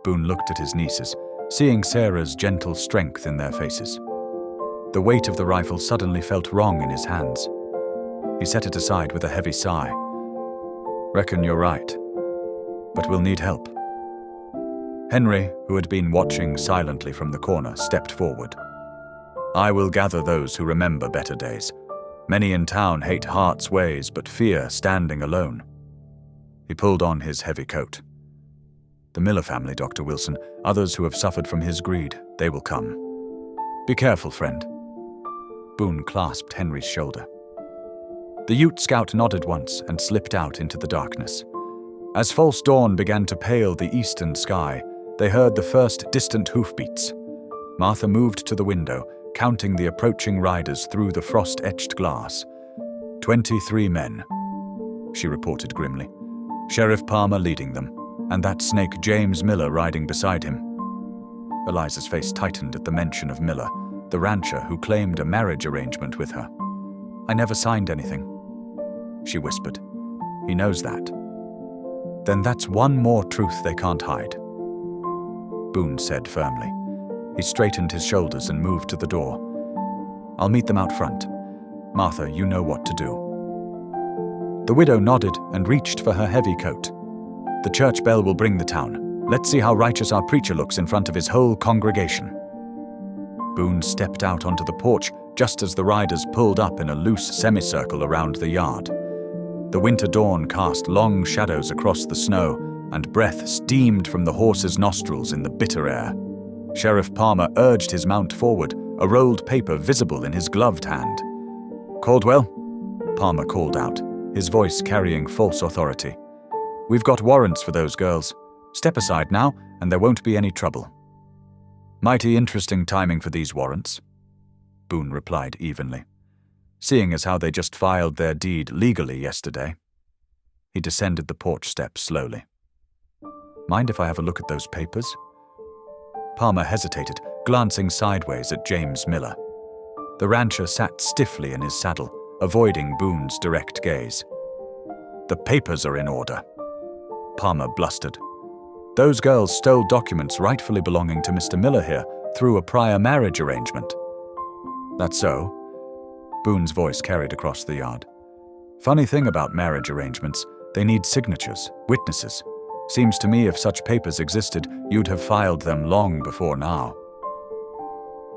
Boone looked at his nieces, seeing Sarah's gentle strength in their faces. The weight of the rifle suddenly felt wrong in his hands. He set it aside with a heavy sigh. "Reckon you're right, but we'll need help." Henry, who had been watching silently from the corner, stepped forward. "I will gather those who remember better days. Many in town hate Hart's ways, but fear standing alone." He pulled on his heavy coat. "The Miller family, Dr. Wilson, others who have suffered from his greed, they will come. Be careful, friend." Boone clasped Henry's shoulder. The Ute Scout nodded once and slipped out into the darkness. As false dawn began to pale the eastern sky, they heard the first distant hoofbeats. Martha moved to the window, counting the approaching riders through the frost-etched glass. 23 men, she reported grimly. Sheriff Palmer leading them, and that snake James Miller riding beside him. Eliza's face tightened at the mention of Miller, the rancher who claimed a marriage arrangement with her. "I never signed anything," she whispered. "He knows that." "Then that's one more truth they can't hide," Boone said firmly. He straightened his shoulders and moved to the door. "I'll meet them out front. Martha, you know what to do." The widow nodded and reached for her heavy coat. "The church bell will bring the town. Let's see how righteous our preacher looks in front of his whole congregation." Boone stepped out onto the porch just as the riders pulled up in a loose semicircle around the yard. The winter dawn cast long shadows across the snow, and breath steamed from the horses' nostrils in the bitter air. Sheriff Palmer urged his mount forward, a rolled paper visible in his gloved hand. "Caldwell," Palmer called out, his voice carrying false authority. "We've got warrants for those girls. Step aside now, and there won't be any trouble." "Mighty interesting timing for these warrants," Boone replied evenly, "seeing as how they just filed their deed legally yesterday." He descended the porch steps slowly. "Mind if I have a look at those papers?" Palmer hesitated, glancing sideways at James Miller. The rancher sat stiffly in his saddle, avoiding Boone's direct gaze. "The papers are in order," Palmer blustered. "Those girls stole documents rightfully belonging to Mr. Miller here through a prior marriage arrangement." "That's so?" Boone's voice carried across the yard. "Funny thing about marriage arrangements, they need signatures, witnesses. Seems to me if such papers existed, you'd have filed them long before now."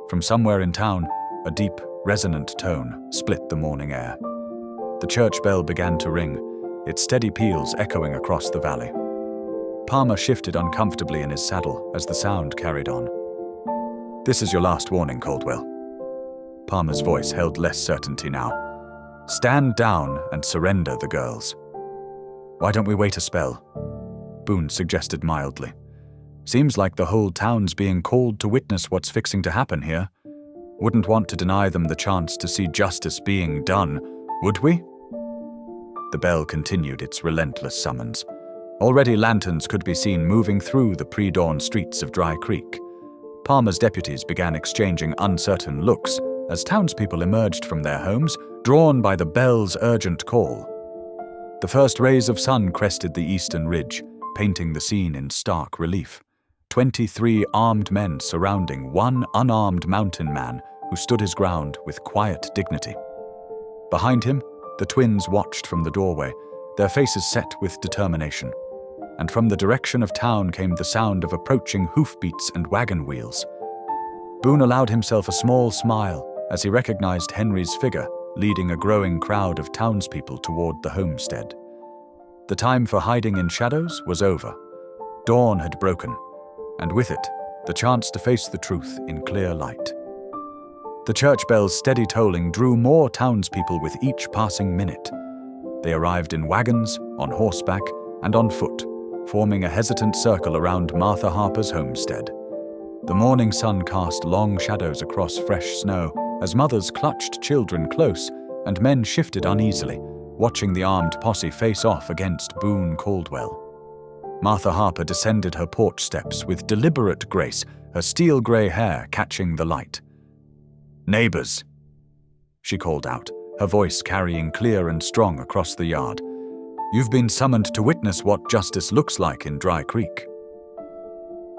From somewhere in town, a deep, resonant tone split the morning air. The church bell began to ring, its steady peals echoing across the valley. Palmer shifted uncomfortably in his saddle as the sound carried on. "This is your last warning, Caldwell." Palmer's voice held less certainty now. "Stand down and surrender the girls." "Why don't we wait a spell?" Boone suggested mildly. "Seems like the whole town's being called to witness what's fixing to happen here. Wouldn't want to deny them the chance to see justice being done, would we?" The bell continued its relentless summons. Already lanterns could be seen moving through the pre-dawn streets of Dry Creek. Palmer's deputies began exchanging uncertain looks as townspeople emerged from their homes, drawn by the bell's urgent call. The first rays of sun crested the eastern ridge, painting the scene in stark relief. 23 armed men surrounding one unarmed mountain man who stood his ground with quiet dignity. Behind him, the twins watched from the doorway, their faces set with determination. And from the direction of town came the sound of approaching hoofbeats and wagon wheels. Boone allowed himself a small smile as he recognized Henry's figure leading a growing crowd of townspeople toward the homestead. The time for hiding in shadows was over. Dawn had broken, and with it, the chance to face the truth in clear light. The church bell's steady tolling drew more townspeople with each passing minute. They arrived in wagons, on horseback, and on foot, forming a hesitant circle around Martha Harper's homestead. The morning sun cast long shadows across fresh snow as mothers clutched children close and men shifted uneasily, watching the armed posse face off against Boone Caldwell. Martha Harper descended her porch steps with deliberate grace, her steel-gray hair catching the light. "Neighbors," she called out, her voice carrying clear and strong across the yard. "You've been summoned to witness what justice looks like in Dry Creek."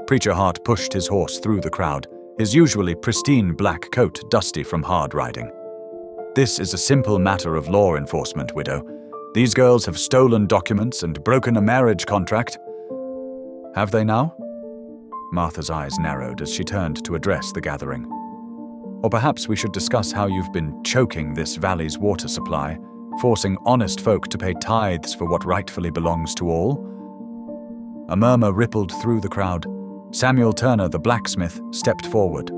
Preacher Hart pushed his horse through the crowd, his usually pristine black coat dusty from hard riding. "This is a simple matter of law enforcement, widow. These girls have stolen documents and broken a marriage contract." "Have they now?" Martha's eyes narrowed as she turned to address the gathering. "Or perhaps we should discuss how you've been choking this valley's water supply, forcing honest folk to pay tithes for what rightfully belongs to all." A murmur rippled through the crowd. Samuel Turner, the blacksmith, stepped forward.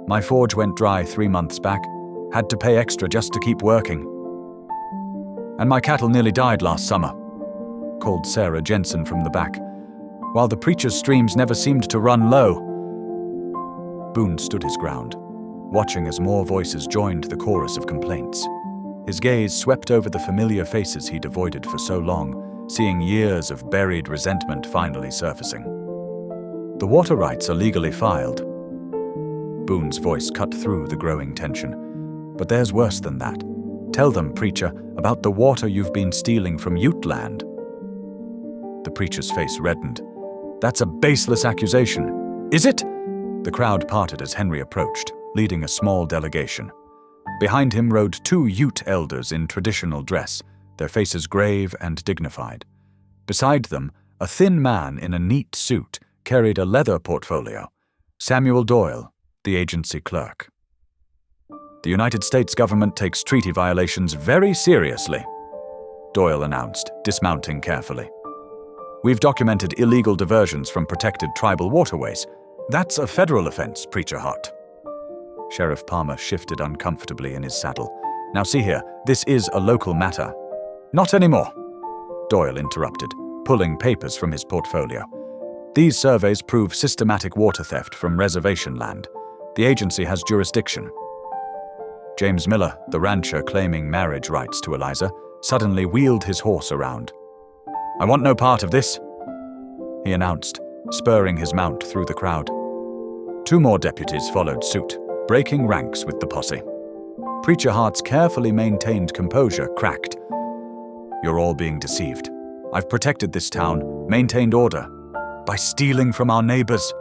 "My forge went dry 3 months back. Had to pay extra just to keep working. And my cattle nearly died last summer," called Sarah Jensen from the back, "while the preacher's streams never seemed to run low." Boone stood his ground, watching as more voices joined the chorus of complaints. His gaze swept over the familiar faces he'd avoided for so long, seeing years of buried resentment finally surfacing. "The water rights are legally filed." Boone's voice cut through the growing tension. "But there's worse than that. Tell them, preacher, about the water you've been stealing from Ute land." The preacher's face reddened. "That's a baseless accusation. Is it?" The crowd parted as Henry approached, leading a small delegation. Behind him rode 2 Ute elders in traditional dress, their faces grave and dignified. Beside them, a thin man in a neat suit carried a leather portfolio. Samuel Doyle, the agency clerk. "The United States government takes treaty violations very seriously," Doyle announced, dismounting carefully. "We've documented illegal diversions from protected tribal waterways. That's a federal offense, Preacher Hart." Sheriff Palmer shifted uncomfortably in his saddle. "Now see here, this is a local matter." "Not anymore," Doyle interrupted, pulling papers from his portfolio. "These surveys prove systematic water theft from reservation land. The agency has jurisdiction." James Miller, the rancher claiming marriage rights to Eliza, suddenly wheeled his horse around. "I want no part of this," he announced, spurring his mount through the crowd. 2 more deputies followed suit, breaking ranks with the posse. Preacher Hart's carefully maintained composure cracked. "You're all being deceived. I've protected this town, maintained order, by stealing from our neighbors."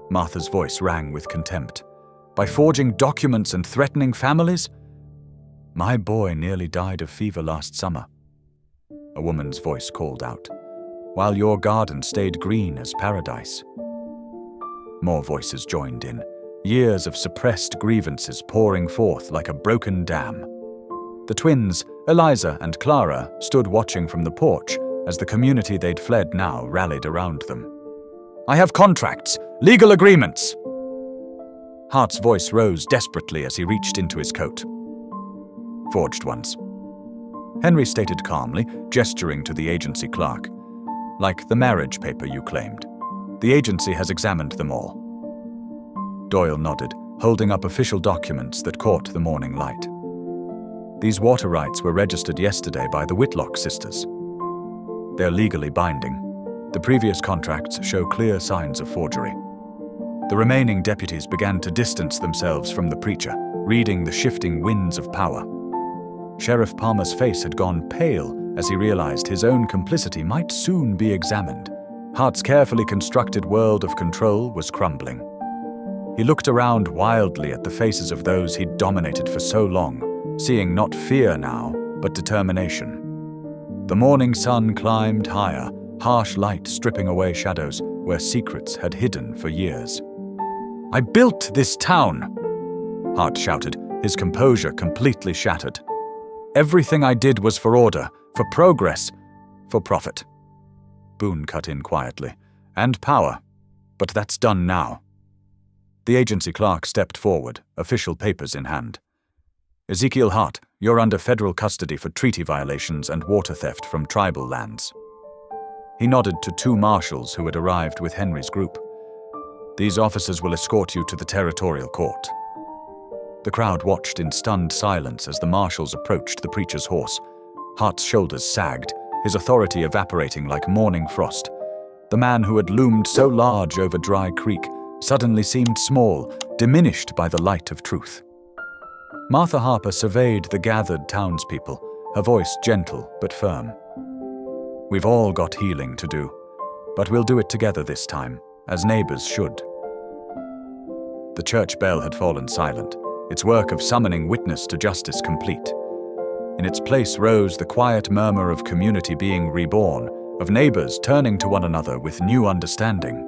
Martha's voice rang with contempt. "By forging documents and threatening families? My boy nearly died of fever last summer," a woman's voice called out, "while your garden stayed green as paradise." More voices joined in, years of suppressed grievances pouring forth like a broken dam. The twins, Eliza and Clara, stood watching from the porch, as the community they'd fled now rallied around them. "I have contracts, legal agreements!" Hart's voice rose desperately as he reached into his coat. "Forged ones," Henry stated calmly, gesturing to the agency clerk. "Like the marriage paper you claimed. The agency has examined them all." Doyle nodded, holding up official documents that caught the morning light. "These water rights were registered yesterday by the Whitlock sisters. They're legally binding. The previous contracts show clear signs of forgery." The remaining deputies began to distance themselves from the preacher, reading the shifting winds of power. Sheriff Palmer's face had gone pale as he realized his own complicity might soon be examined. Hart's carefully constructed world of control was crumbling. He looked around wildly at the faces of those he'd dominated for so long, seeing not fear now, but determination. The morning sun climbed higher, harsh light stripping away shadows where secrets had hidden for years. "I built this town!" Hart shouted, his composure completely shattered. "Everything I did was for order, for progress, for profit." Boone cut in quietly. "And power. But that's done now." The agency clerk stepped forward, official papers in hand. "Ezekiel Hart, you're under federal custody for treaty violations and water theft from tribal lands." He nodded to two marshals who had arrived with Henry's group. "These officers will escort you to the territorial court." The crowd watched in stunned silence as the marshals approached the preacher's horse. Hart's shoulders sagged, his authority evaporating like morning frost. The man who had loomed so large over Dry Creek suddenly seemed small, diminished by the light of truth. Martha Harper surveyed the gathered townspeople, her voice gentle but firm. "We've all got healing to do, but we'll do it together this time, as neighbors should." The church bell had fallen silent, its work of summoning witness to justice complete. In its place rose the quiet murmur of community being reborn, of neighbors turning to one another with new understanding.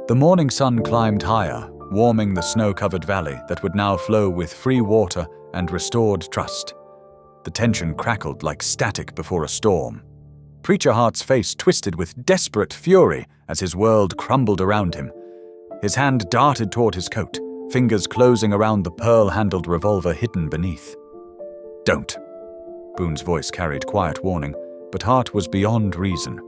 The morning sun climbed higher, warming the snow-covered valley that would now flow with free water and restored trust. The tension crackled like static before a storm. Preacher Hart's face twisted with desperate fury as his world crumbled around him. His hand darted toward his coat, fingers closing around the pearl-handled revolver hidden beneath. "Don't." Boone's voice carried quiet warning, but Hart was beyond reason.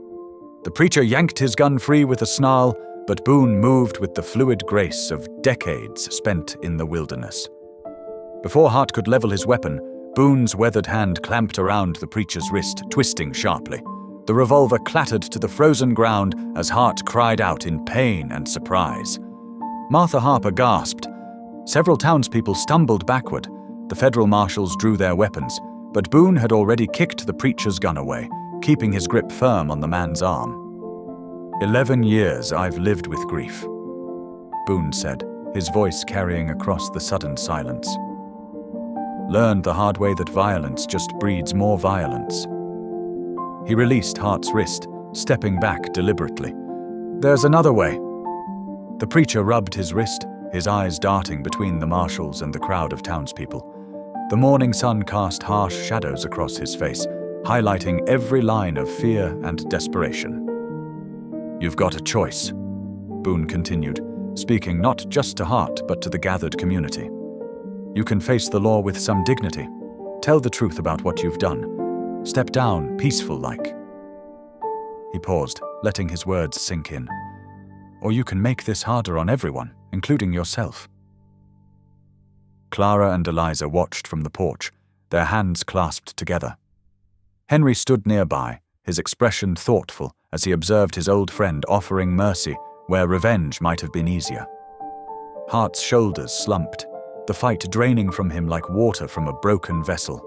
The preacher yanked his gun free with a snarl, but Boone moved with the fluid grace of decades spent in the wilderness. Before Hart could level his weapon, Boone's weathered hand clamped around the preacher's wrist, twisting sharply. The revolver clattered to the frozen ground as Hart cried out in pain and surprise. Martha Harper gasped. Several townspeople stumbled backward. The federal marshals drew their weapons, but Boone had already kicked the preacher's gun away, keeping his grip firm on the man's arm. 11 years I've lived with grief," Boone said, his voice carrying across the sudden silence. "Learned the hard way that violence just breeds more violence." He released Hart's wrist, stepping back deliberately. "There's another way." The preacher rubbed his wrist, his eyes darting between the marshals and the crowd of townspeople. The morning sun cast harsh shadows across his face, highlighting every line of fear and desperation. "You've got a choice," Boone continued, speaking not just to Hart but to the gathered community. "You can face the law with some dignity. Tell the truth about what you've done. Step down, peaceful-like." He paused, letting his words sink in. "Or you can make this harder on everyone, including yourself." Clara and Eliza watched from the porch, their hands clasped together. Henry stood nearby, his expression thoughtful as he observed his old friend offering mercy where revenge might have been easier. Hart's shoulders slumped, the fight draining from him like water from a broken vessel.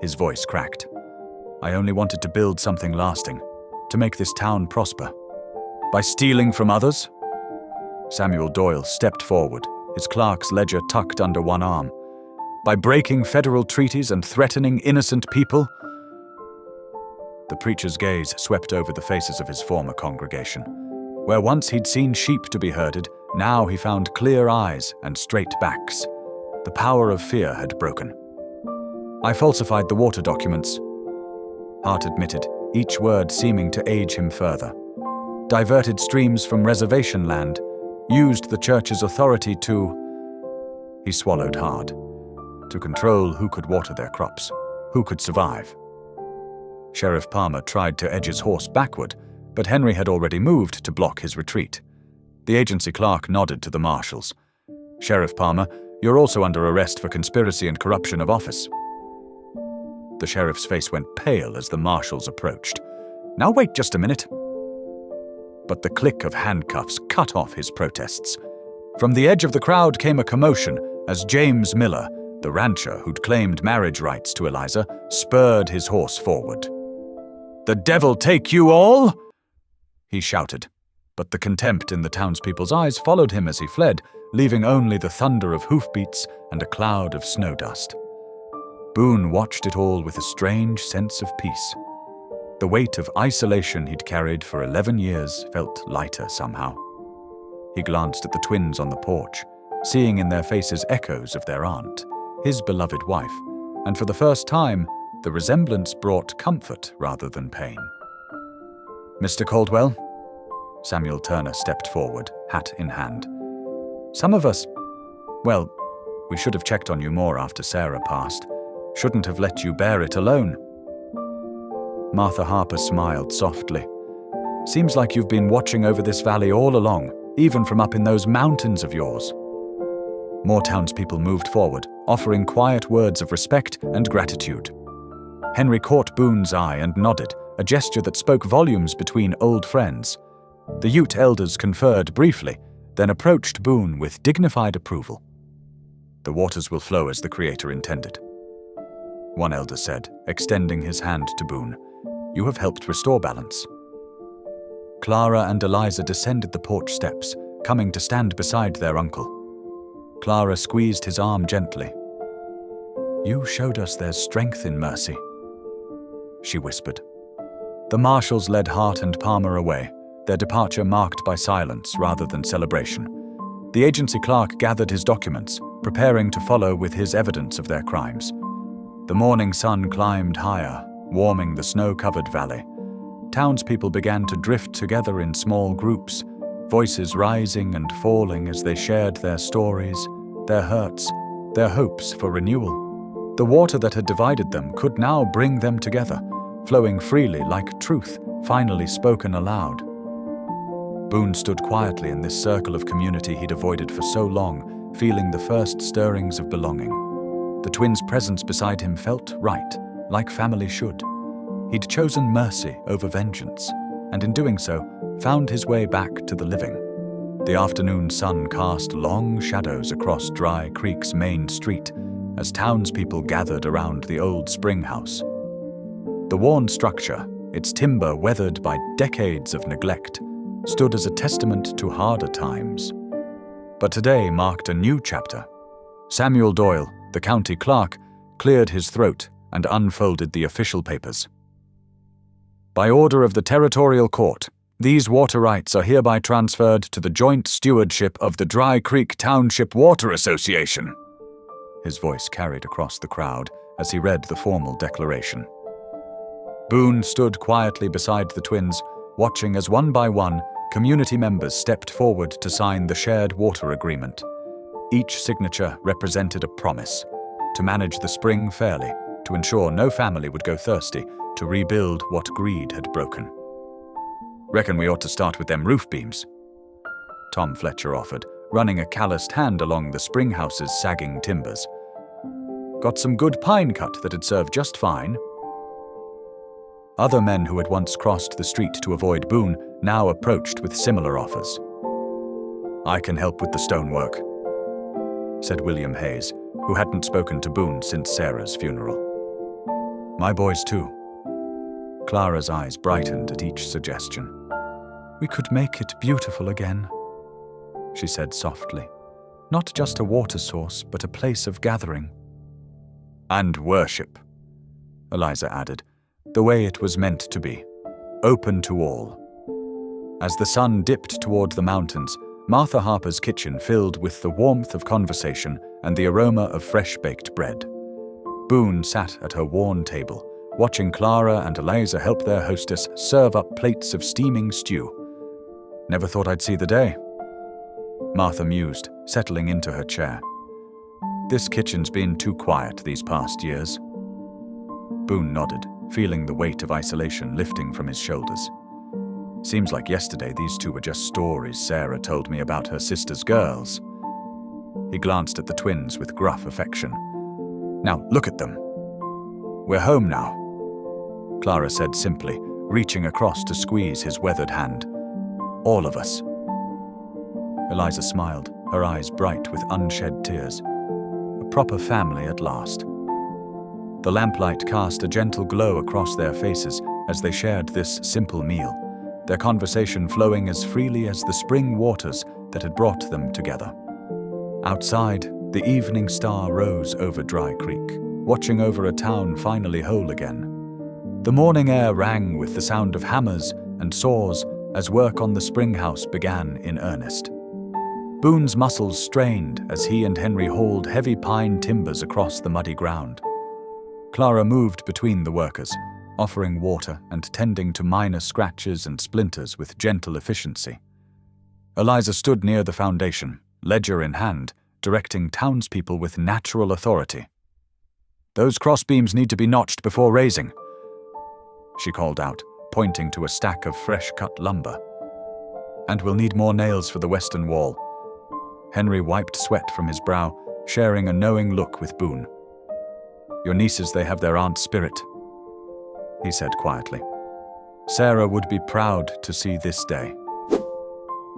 His voice cracked. "I only wanted to build something lasting, to make this town prosper. By stealing from others?" Samuel Doyle stepped forward, his clerk's ledger tucked under one arm. "By breaking federal treaties and threatening innocent people?" The preacher's gaze swept over the faces of his former congregation. Where once he'd seen sheep to be herded, now he found clear eyes and straight backs. The power of fear had broken. "I falsified the water documents," Hart admitted, each word seeming to age him further. Diverted streams from reservation land, used the church's authority to... He swallowed hard. To control who could water their crops, who could survive. Sheriff Palmer tried to edge his horse backward, but Henry had already moved to block his retreat. The agency clerk nodded to the marshals. "Sheriff Palmer, you're also under arrest for conspiracy and corruption of office." The sheriff's face went pale as the marshals approached. "Now wait just a minute." But the click of handcuffs cut off his protests. From the edge of the crowd came a commotion as James Miller, the rancher who'd claimed marriage rights to Eliza, spurred his horse forward. "The devil take you all!" he shouted, but the contempt in the townspeople's eyes followed him as he fled, leaving only the thunder of hoofbeats and a cloud of snow dust. Boone watched it all with a strange sense of peace. The weight of isolation he'd carried for 11 years felt lighter somehow. He glanced at the twins on the porch, seeing in their faces echoes of their aunt, his beloved wife, and for the first time, the resemblance brought comfort rather than pain. "Mr. Caldwell?" Samuel Turner stepped forward, hat in hand. "Some of us... Well, we should have checked on you more after Sarah passed. Shouldn't have let you bear it alone." Martha Harper smiled softly. "Seems like you've been watching over this valley all along, even from up in those mountains of yours." More townspeople moved forward, offering quiet words of respect and gratitude. Henry caught Boone's eye and nodded, a gesture that spoke volumes between old friends. The Ute elders conferred briefly, then approached Boone with dignified approval. "The waters will flow as the Creator intended," one elder said, extending his hand to Boone. "You have helped restore balance." Clara and Eliza descended the porch steps, coming to stand beside their uncle. Clara squeezed his arm gently. "You showed us there's strength in mercy," she whispered. The marshals led Hart and Palmer away, their departure marked by silence rather than celebration. The agency clerk gathered his documents, preparing to follow with his evidence of their crimes. The morning sun climbed higher, warming the snow-covered valley. Townspeople began to drift together in small groups, voices rising and falling as they shared their stories, their hurts, their hopes for renewal. The water that had divided them could now bring them together, flowing freely like truth finally spoken aloud. Boone stood quietly in this circle of community he'd avoided for so long, feeling the first stirrings of belonging. The twins' presence beside him felt right, like family should. He'd chosen mercy over vengeance, and in doing so, found his way back to the living. The afternoon sun cast long shadows across Dry Creek's main street as townspeople gathered around the old spring house. The worn structure, its timber weathered by decades of neglect, stood as a testament to harder times. But today marked a new chapter. Samuel Doyle, the county clerk, cleared his throat and unfolded the official papers. "By order of the Territorial Court, these water rights are hereby transferred to the joint stewardship of the Dry Creek Township Water Association." His voice carried across the crowd as he read the formal declaration. Boone stood quietly beside the twins, watching as one by one, community members stepped forward to sign the shared water agreement. Each signature represented a promise to manage the spring fairly, to ensure no family would go thirsty, to rebuild what greed had broken. "Reckon we ought to start with them roof beams," Tom Fletcher offered, running a calloused hand along the spring house's sagging timbers. "Got some good pine cut that'd serve just fine." Other men who had once crossed the street to avoid Boone now approached with similar offers. "I can help with the stonework," said William Hayes, who hadn't spoken to Boone since Sarah's funeral. "My boys too." Clara's eyes brightened at each suggestion. "We could make it beautiful again," she said softly. "Not just a water source, but a place of gathering." "And worship," Eliza added, "the way it was meant to be, open to all." As the sun dipped toward the mountains, Martha Harper's kitchen filled with the warmth of conversation and the aroma of fresh-baked bread. Boone sat at her worn table, watching Clara and Eliza help their hostess serve up plates of steaming stew. Never thought I'd see the day. Martha mused, settling into her chair. This kitchen's been too quiet these past years. Boone nodded, feeling the weight of isolation lifting from his shoulders. Seems like yesterday these two were just stories Sarah told me about her sister's girls. He glanced at the twins with gruff affection. Now, look at them. We're home now, Clara said simply, reaching across to squeeze his weathered hand. All of us. Eliza smiled, her eyes bright with unshed tears. A proper family at last. The lamplight cast a gentle glow across their faces as they shared this simple meal, their conversation flowing as freely as the spring waters that had brought them together. Outside, the evening star rose over Dry Creek, watching over a town finally whole again. The morning air rang with the sound of hammers and saws as work on the spring house began in earnest. Boone's muscles strained as he and Henry hauled heavy pine timbers across the muddy ground. Clara moved between the workers, offering water and tending to minor scratches and splinters with gentle efficiency. Eliza stood near the foundation, ledger in hand, directing townspeople with natural authority. "Those crossbeams need to be notched before raising," she called out, pointing to a stack of fresh-cut lumber. "And we'll need more nails for the western wall." Henry wiped sweat from his brow, sharing a knowing look with Boone. "Your nieces, they have their aunt's spirit," he said quietly. "Sarah would be proud to see this day."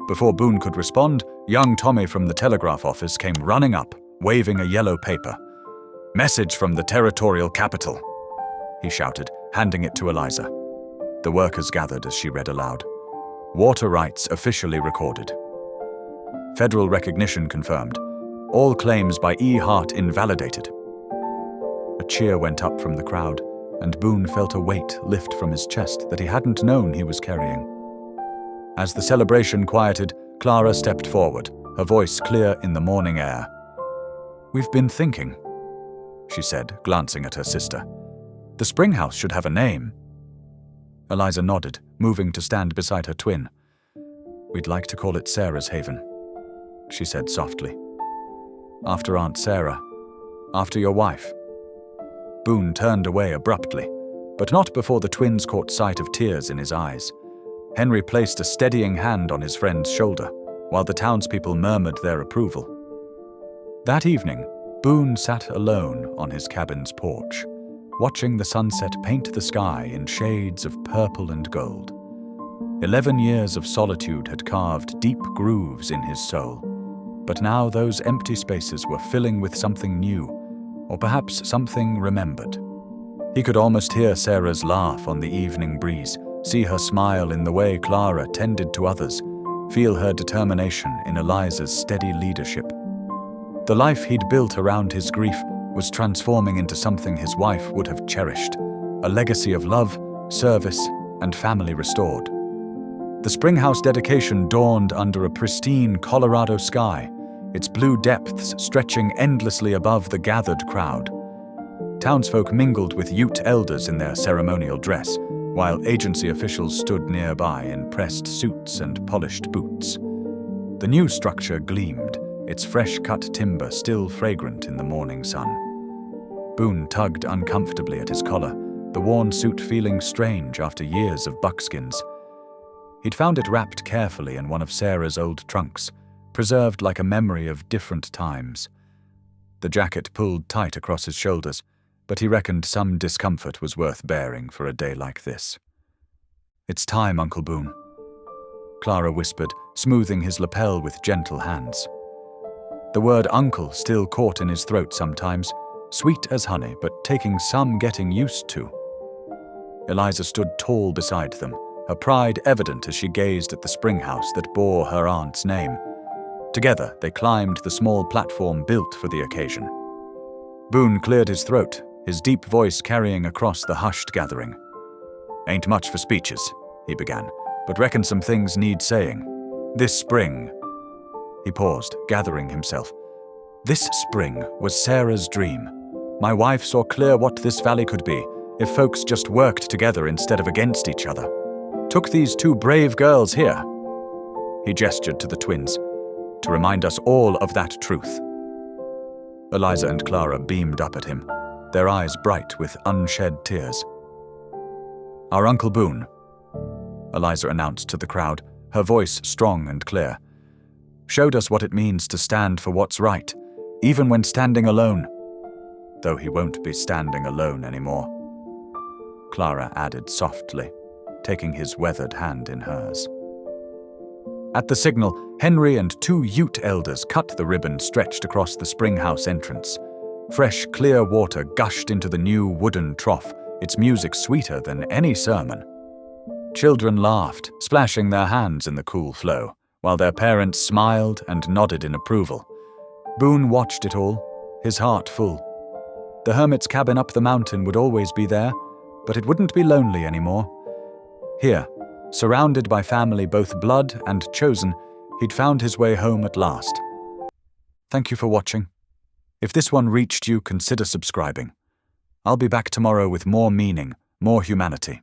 Before Boone could respond, young Tommy from the telegraph office came running up, waving a yellow paper. "Message from the territorial capital," he shouted, handing it to Eliza. The workers gathered as she read aloud. "Water rights officially recorded. Federal recognition confirmed. All claims by E. Hart invalidated." A cheer went up from the crowd, and Boone felt a weight lift from his chest that he hadn't known he was carrying. As the celebration quieted, Clara stepped forward, her voice clear in the morning air. "We've been thinking," she said, glancing at her sister. "The spring house should have a name." Eliza nodded, moving to stand beside her twin. "We'd like to call it Sarah's Haven," she said softly. "After Aunt Sarah. After your wife." Boone turned away abruptly, but not before the twins caught sight of tears in his eyes. Henry placed a steadying hand on his friend's shoulder, while the townspeople murmured their approval. That evening, Boone sat alone on his cabin's porch, watching the sunset paint the sky in shades of purple and gold. 11 years of solitude had carved deep grooves in his soul, but now those empty spaces were filling with something new, or perhaps something remembered. He could almost hear Sarah's laugh on the evening breeze, see her smile in the way Clara tended to others, feel her determination in Eliza's steady leadership. The life he'd built around his grief was transforming into something his wife would have cherished, a legacy of love, service, and family restored. The Springhouse dedication dawned under a pristine Colorado sky, its blue depths stretching endlessly above the gathered crowd. Townsfolk mingled with Ute elders in their ceremonial dress, while agency officials stood nearby in pressed suits and polished boots. The new structure gleamed, its fresh-cut timber still fragrant in the morning sun. Boone tugged uncomfortably at his collar, the worn suit feeling strange after years of buckskins. He'd found it wrapped carefully in one of Sarah's old trunks, preserved like a memory of different times. The jacket pulled tight across his shoulders, but he reckoned some discomfort was worth bearing for a day like this. "It's time, Uncle Boone," Clara whispered, smoothing his lapel with gentle hands. The word uncle still caught in his throat sometimes, sweet as honey, but taking some getting used to. Eliza stood tall beside them, her pride evident as she gazed at the spring house that bore her aunt's name. Together, they climbed the small platform built for the occasion. Boone cleared his throat, his deep voice carrying across the hushed gathering. "Ain't much for speeches," he began, "but reckon some things need saying. This spring—" He paused, gathering himself. "This spring was Sarah's dream. My wife saw clear what this valley could be, if folks just worked together instead of against each other. Took these two brave girls here." He gestured to the twins, "to remind us all of that truth." Eliza and Clara beamed up at him, their eyes bright with unshed tears. "Our Uncle Boone," Eliza announced to the crowd, her voice strong and clear, "showed us what it means to stand for what's right, even when standing alone. Though he won't be standing alone anymore," Clara added softly, taking his weathered hand in hers. At the signal, Henry and two Ute elders cut the ribbon stretched across the springhouse entrance. Fresh, clear water gushed into the new wooden trough, its music sweeter than any sermon. Children laughed, splashing their hands in the cool flow, while their parents smiled and nodded in approval. Boone watched it all, his heart full. The hermit's cabin up the mountain would always be there, but it wouldn't be lonely anymore. Here, surrounded by family both blood and chosen, he'd found his way home at last. Thank you for watching. If this one reached you, consider subscribing. I'll be back tomorrow with more meaning, more humanity.